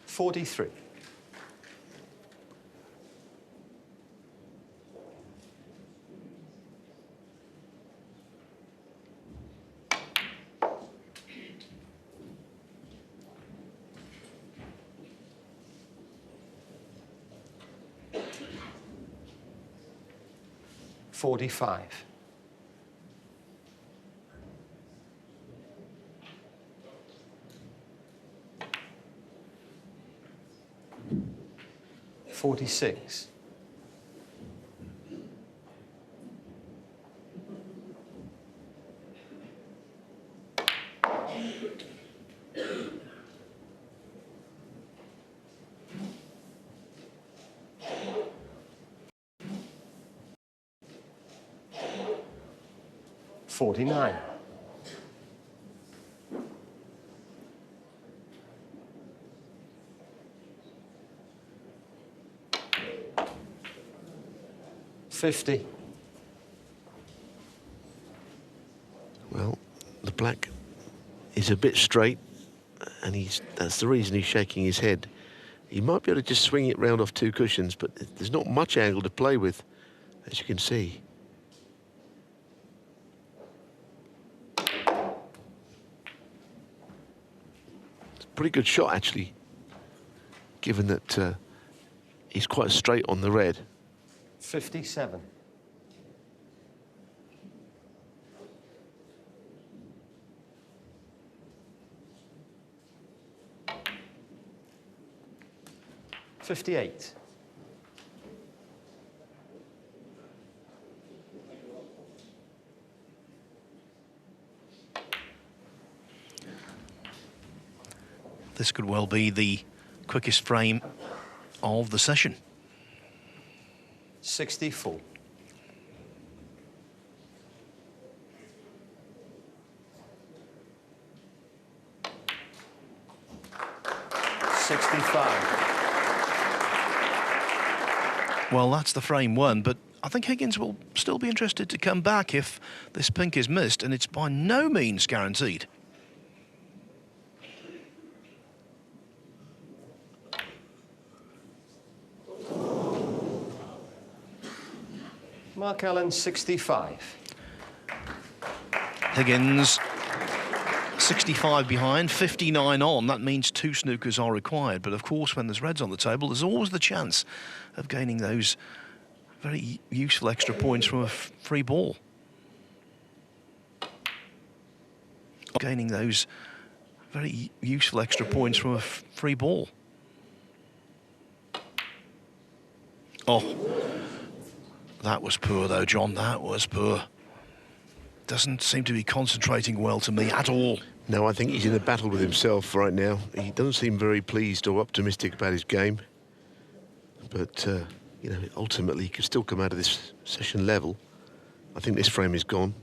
$43. $45. $46. $49. $50. Well, the black is a bit straight, and that's the reason he's shaking his head. He might be able to just swing it round off two cushions, but there's not much angle to play with, as you can see. It's a pretty good shot, actually, given that he's quite straight on the red. 57. $58. This could well be the quickest frame of the session. 64. Well, that's the frame one, but I think Higgins will still be interested to come back if this pink is missed, and it's by no means guaranteed. Mark Allen, 65. Higgins, 65 behind, 59 on. That means two snookers are required. But of course, when there's reds on the table, there's always the chance of gaining those very useful extra points from a free ball. Gaining those very useful extra points from a free ball. Oh, that was poor though, John. That was poor. Doesn't seem to be concentrating well to me at all. No, I think he's in a battle with himself right now. He doesn't seem very pleased or optimistic about his game. But, you know, ultimately he could still come out of this session level. I think this frame is gone.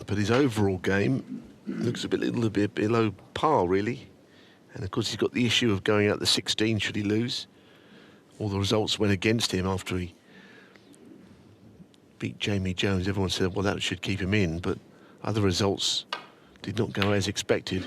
But his overall game looks a little bit below par, really. And, of course, he's got the issue of going out the 16 should he lose. All the results went against him after he beat Jamie Jones. Everyone said, well, that should keep him in, but other results did not go as expected.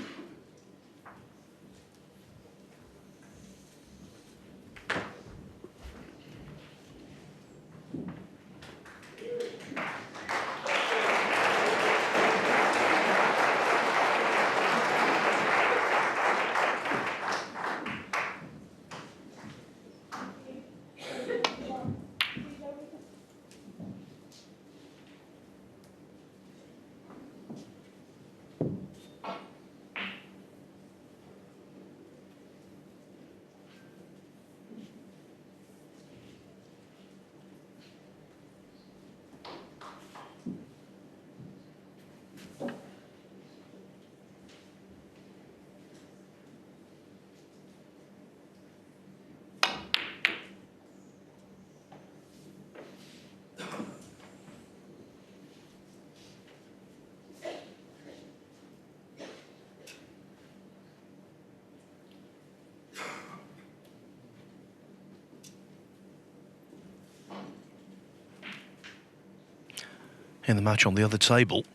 In the match on the other table,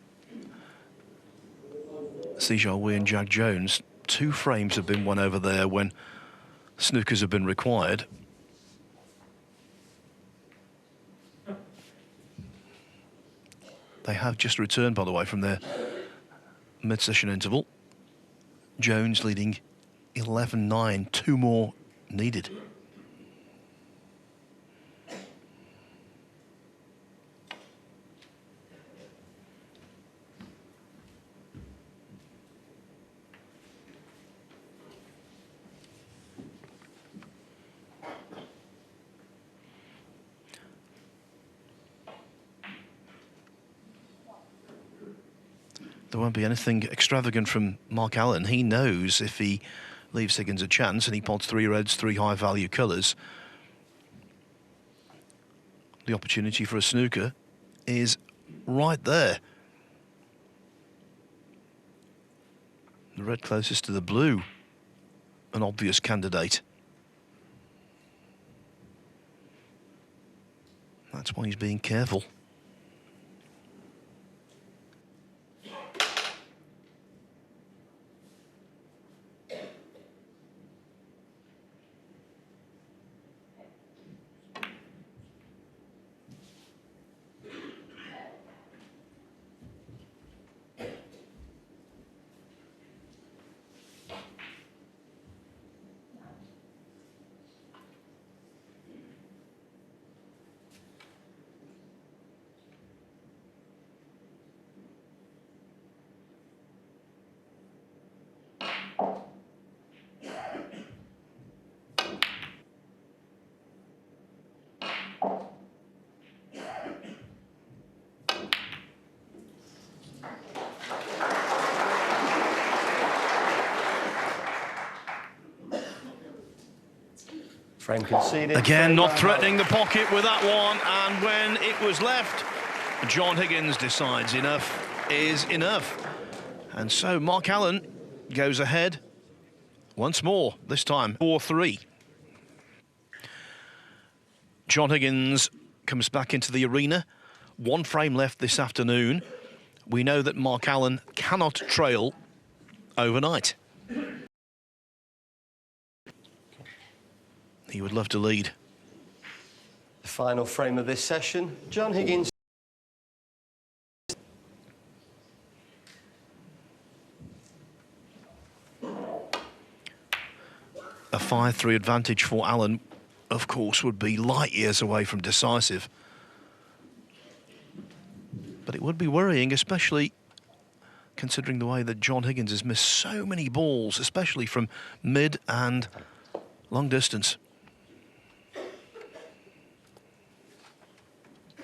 Sijal Wee and Jack Jones, 2 frames have been won over there when snookers have been required. They have just returned, by the way, from their mid-session interval. Jones leading 11-9, 2 more needed. There won't be anything extravagant from Mark Allen. He knows if he leaves Higgins a chance and he pots 3 reds, 3 high-value colours, the opportunity for a snooker is right there. The red closest to the blue, an obvious candidate. That's why he's being careful. Frame conceded. Again, not threatening the pocket with that one, and when it was left, John Higgins decides enough is enough. And so Mark Allen goes ahead once more, this time 4-3. John Higgins comes back into the arena. 1 frame left this afternoon. We know that Mark Allen cannot trail overnight. He would love to lead. The final frame of this session, John Higgins. A 5-3 advantage for Allen, of course, would be light years away from decisive. But it would be worrying, especially considering the way that John Higgins has missed so many balls, especially from mid and long distance.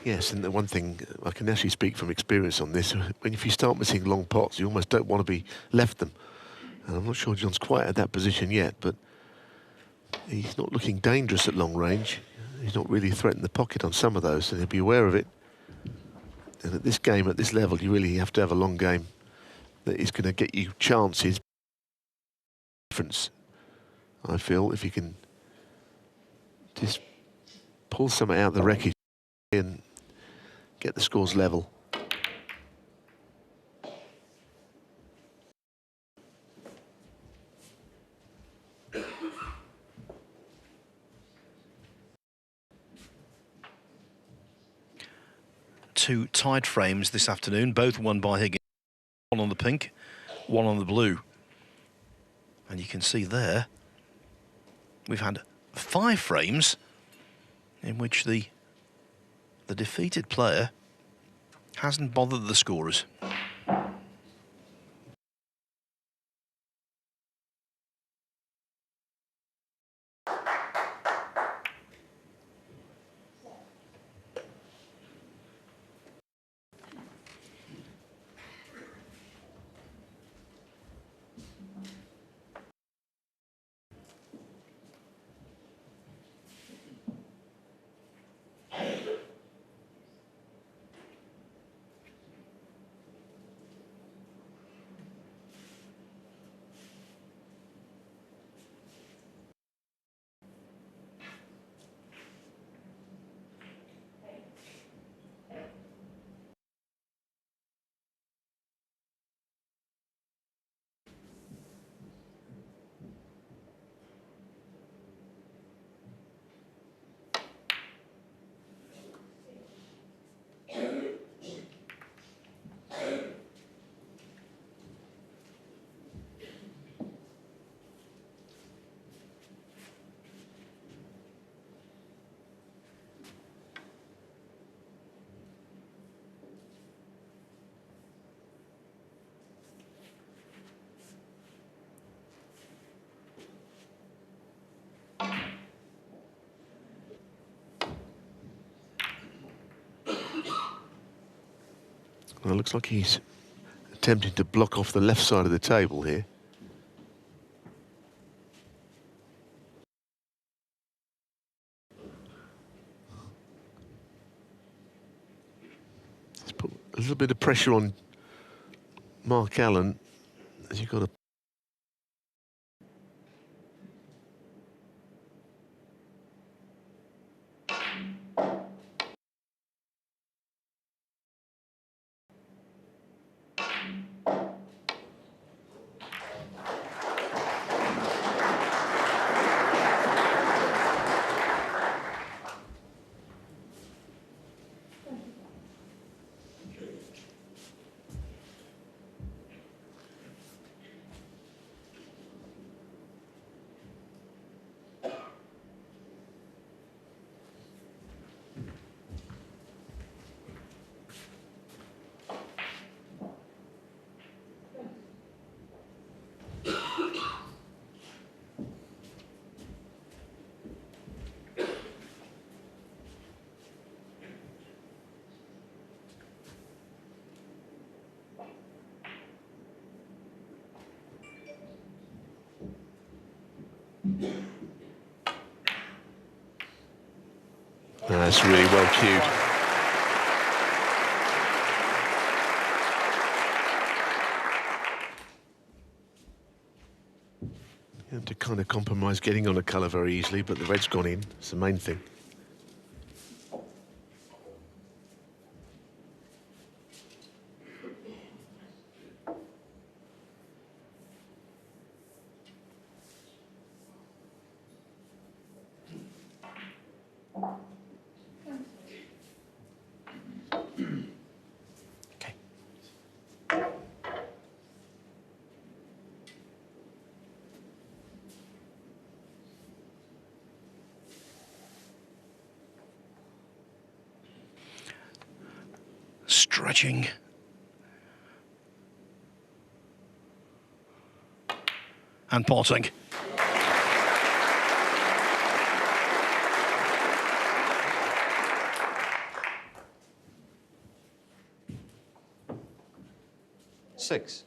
Yes, and the one thing, I can actually speak from experience on this, if you start missing long pots, you almost don't want to be left them. And I'm not sure John's quite at that position yet, but he's not looking dangerous at long range. He's not really threatening the pocket on some of those, and he'll be aware of it. And at this game, at this level, you really have to have a long game that is going to get you chances. Difference, I feel, if you can just pull something out of the wreckage and get the scores level. Two tied frames this afternoon, both won by Higgins. One on the pink, one on the blue. And you can see there, we've had 5 frames in which the defeated player hasn't bothered the scorers. Well, it looks like he's attempting to block off the left side of the table here. Let's put a little bit of pressure on Mark Allen, as you've got to. That's really well cued. You have to kind of compromise getting on a colour very easily, but the red's gone in. It's the main thing. Stretching. And potting. 6.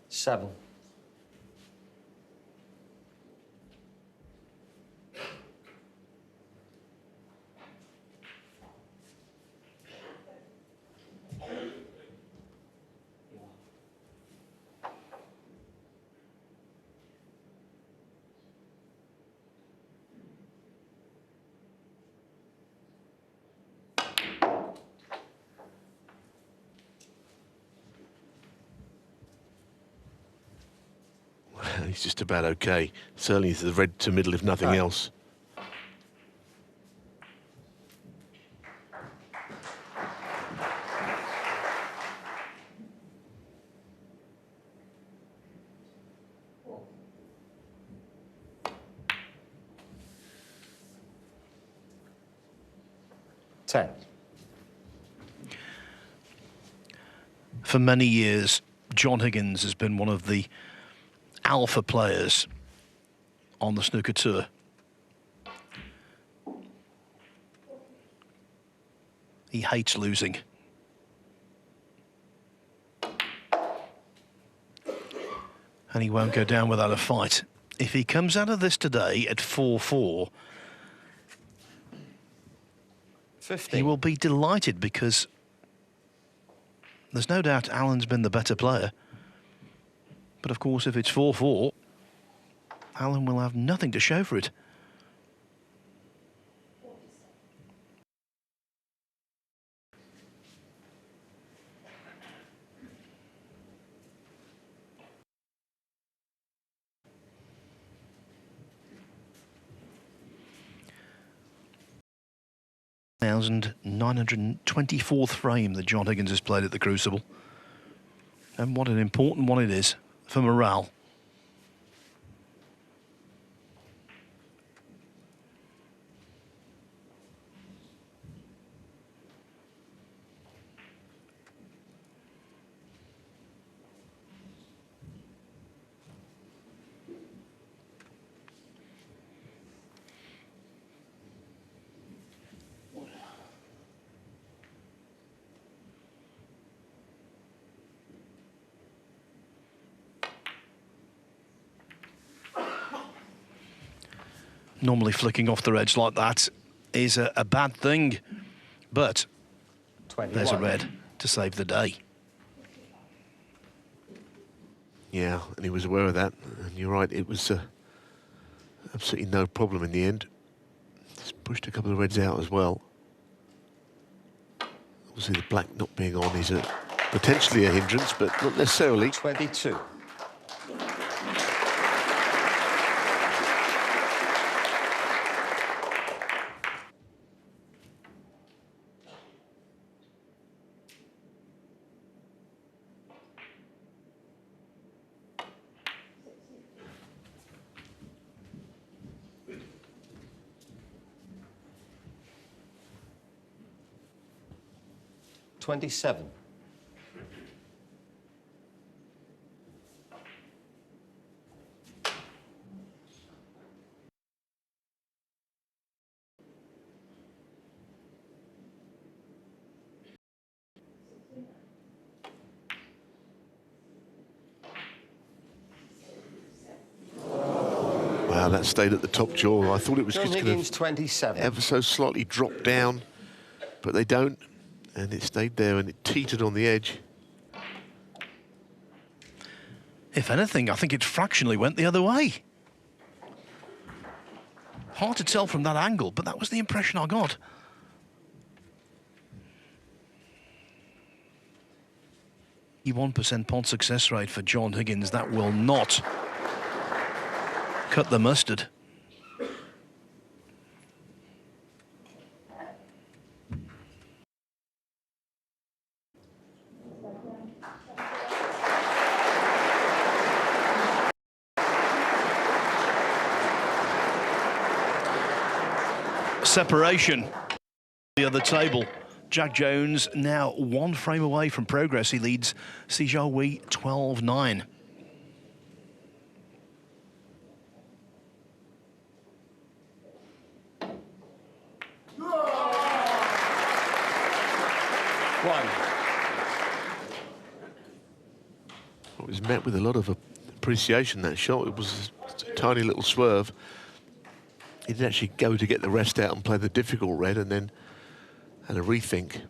Seven. He's just about okay. Certainly it's the red to middle, if nothing Right. else. For many years, John Higgins has been one of the alpha players on the snooker tour. He hates losing. And he won't go down without a fight. If he comes out of this today at 4-4, 15. he will be delighted, because there's no doubt Alan's been the better player. But of course, if it's 4-4, Alan will have nothing to show for it. (924th frame that John Higgins has played at the Crucible. And what an important one it is for morale. Normally flicking off the edge like that is a bad thing, but 21. there's a red to save the day. Yeah, and he was aware of that. And you're right, it was absolutely no problem in the end. Just pushed a couple of reds out as well. Obviously, the black not being on is potentially a hindrance, but not necessarily. 22. $27. Wow, that stayed at the top jaw. I thought it was John just going Higgins, to 27. ever so slightly drop down, but they don't. And it stayed there and it teetered on the edge. If anything, I think it fractionally went the other way. Hard to tell from that angle, but that was the impression I got. The 1% pot success rate for John Higgins, that will not cut the mustard. Separation. The other table. Jack Jones now 1 frame away from progress. He leads Si Jiahui 12-9. It was met with a lot of appreciation, that shot. It was a tiny little swerve. He didn't actually go to get the rest out and play the difficult red and then had a rethink.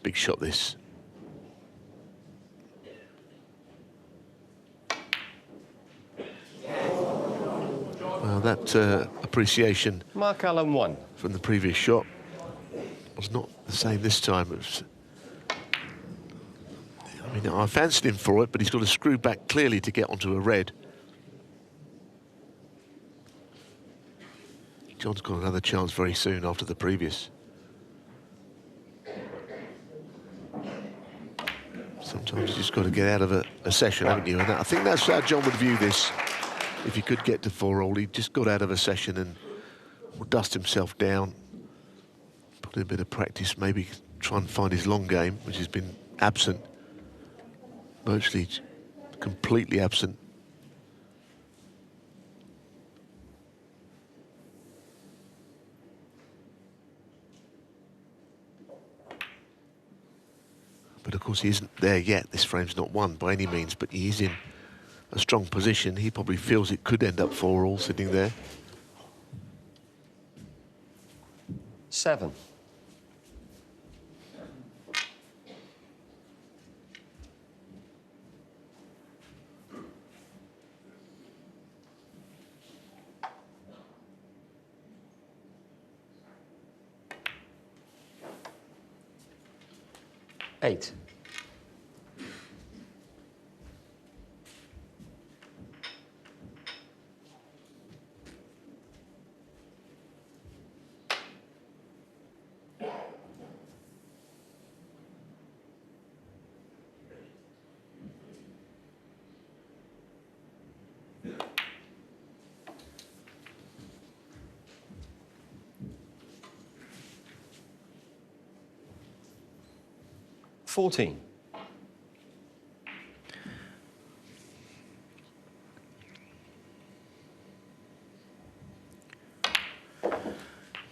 Big shot, this. Well, that appreciation Mark Allen 1. from the previous shot was not the same this time. It was, I mean, I fancied him for it, but he's got to screw back clearly to get onto a red. John's got another chance very soon after the previous. Sometimes you just got to get out of a session, haven't you? And I think that's how John would view this. If he could get to 4-all, he just got out of a session and will dust himself down, put in a bit of practice, maybe try and find his long game, which has been absent, virtually completely absent. But of course he isn't there yet. This frame's not won by any means, but he is in a strong position. He probably feels it could end up 4-all sitting there. 7. Eight. $14.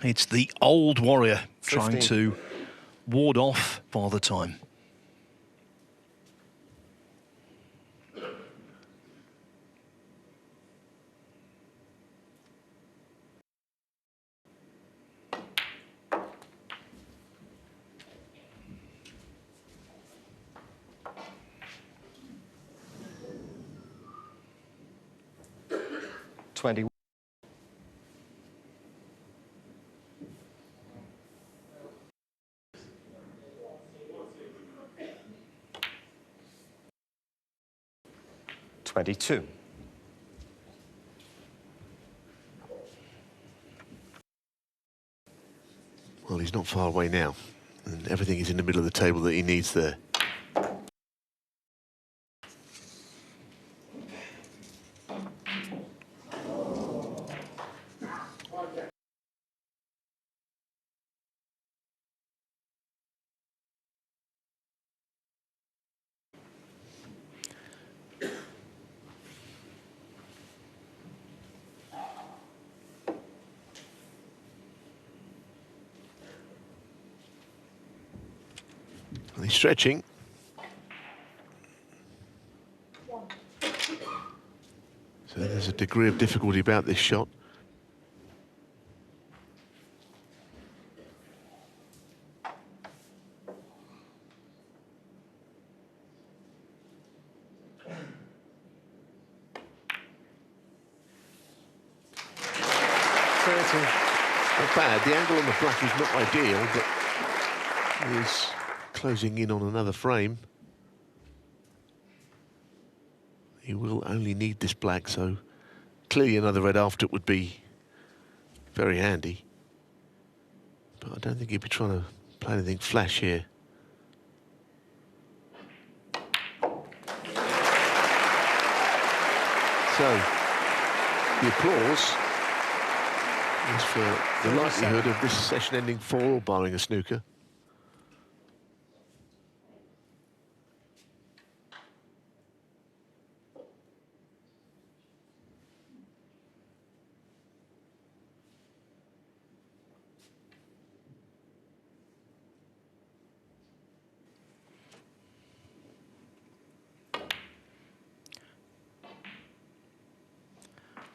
It's the old warrior trying 15. to ward off Father Time. $20. $22. Well, he's not far away now, and everything is in the middle of the table that he needs there. And he's stretching. So there's a degree of difficulty about this shot. Not bad. The angle on the black is not ideal, but he is closing in on another frame. He will only need this black, so clearly another red after it would be very handy. But I don't think he'd be trying to play anything flash here. So, the applause is for the likelihood of this session ending 4-all barring a snooker.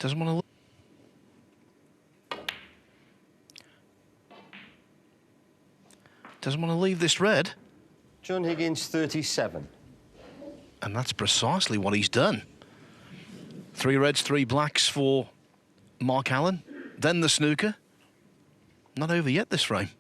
Doesn't want to leave this red. John Higgins, 37. And that's precisely what he's done. 3 reds, 3 blacks for Mark Allen. Then the snooker. Not over yet, this frame.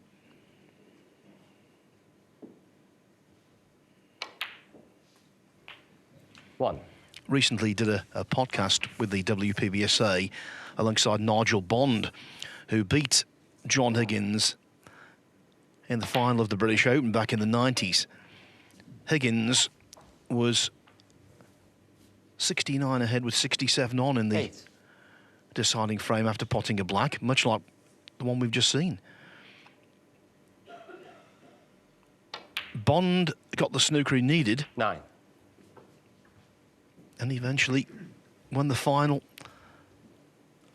One. Recently did a podcast with the WPBSA alongside Nigel Bond, who beat John Higgins in the final of the British Open back in the 90s. Higgins was 69 ahead with 67 on in the deciding frame after potting a black, much like the one we've just seen. Bond got the snooker he needed. 9. And eventually won the final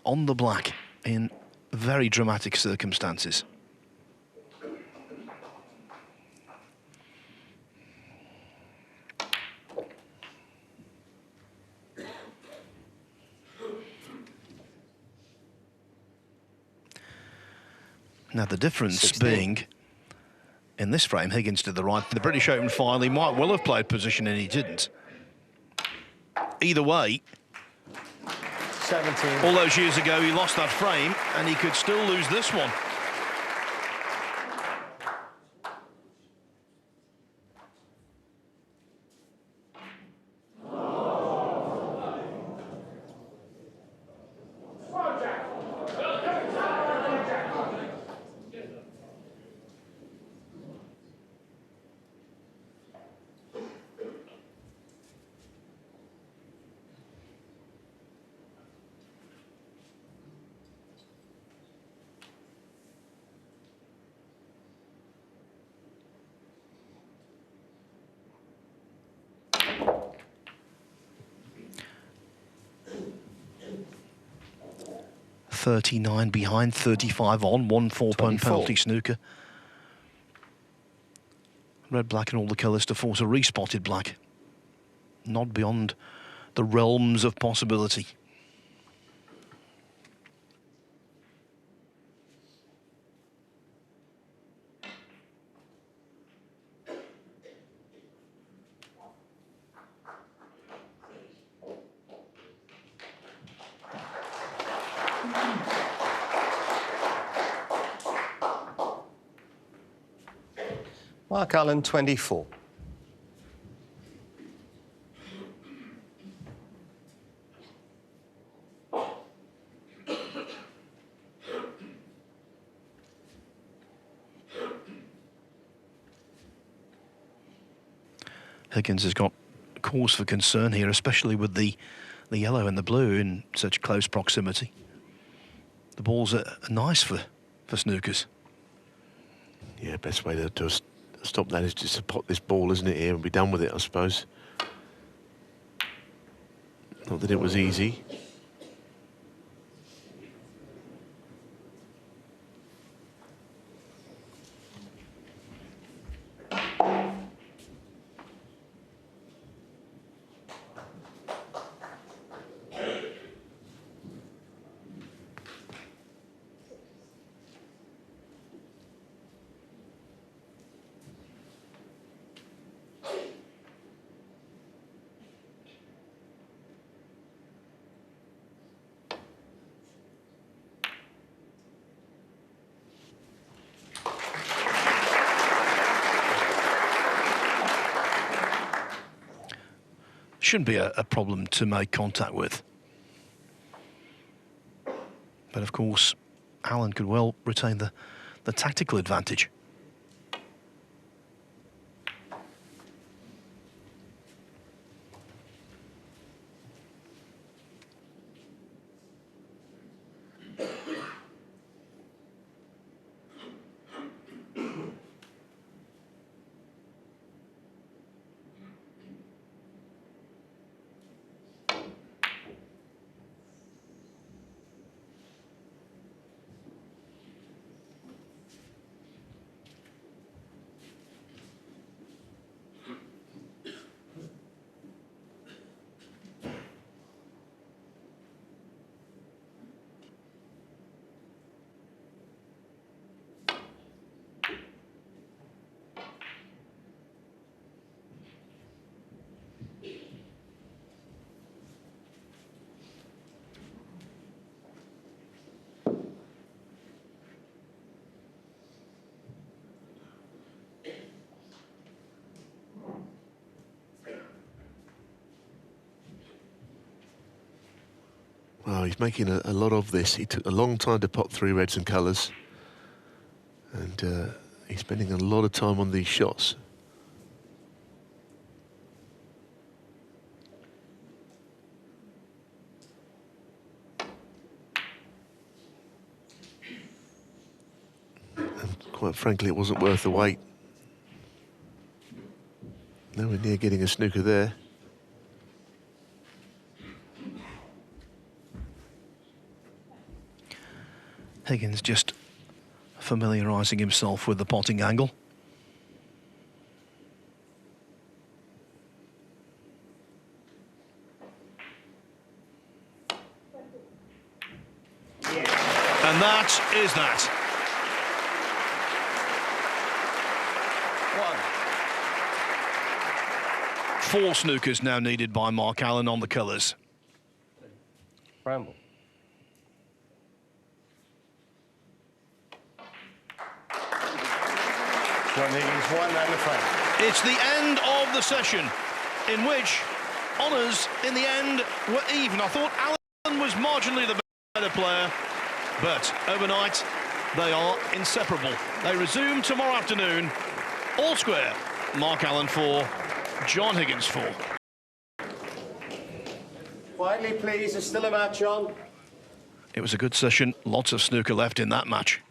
on the black in very dramatic circumstances. Now the difference 16. being, in this frame, Higgins did the right. The British Open final, he might well have played position and he didn't. Either way, 17. all those years ago he lost that frame and he could still lose this one. .39 behind, 35 on, 1 4-point penalty snooker. Red, black and all the colours to force a respotted black. Not beyond the realms of possibility. Mark Allen, 24. Higgins has got cause for concern here, especially with the yellow and the blue in such close proximity. The balls are nice for snookers. Yeah, best way to stop that is just to pot this ball, isn't it, here, and be done with it, I suppose. Not that it was easy. Shouldn't be a problem to make contact with. But of course, Allen could well retain the tactical advantage. Well, he's making a lot of this. He took a long time to pot 3 reds and colours. And he's spending a lot of time on these shots. And quite frankly, it wasn't worth the wait. Nowhere near getting a snooker there. Higgins just familiarising himself with the potting angle. And that is that. 4 snookers now needed by Mark Allen on the colours. Bramble. John Higgins won and the frame. It's the end of the session, in which honours in the end were even. I thought Allen was marginally the better player, but overnight they are inseparable. They resume tomorrow afternoon. All square. Mark Allen 4, John Higgins 4. Quietly, please. There's still a match on. It was a good session. Lots of snooker left in that match.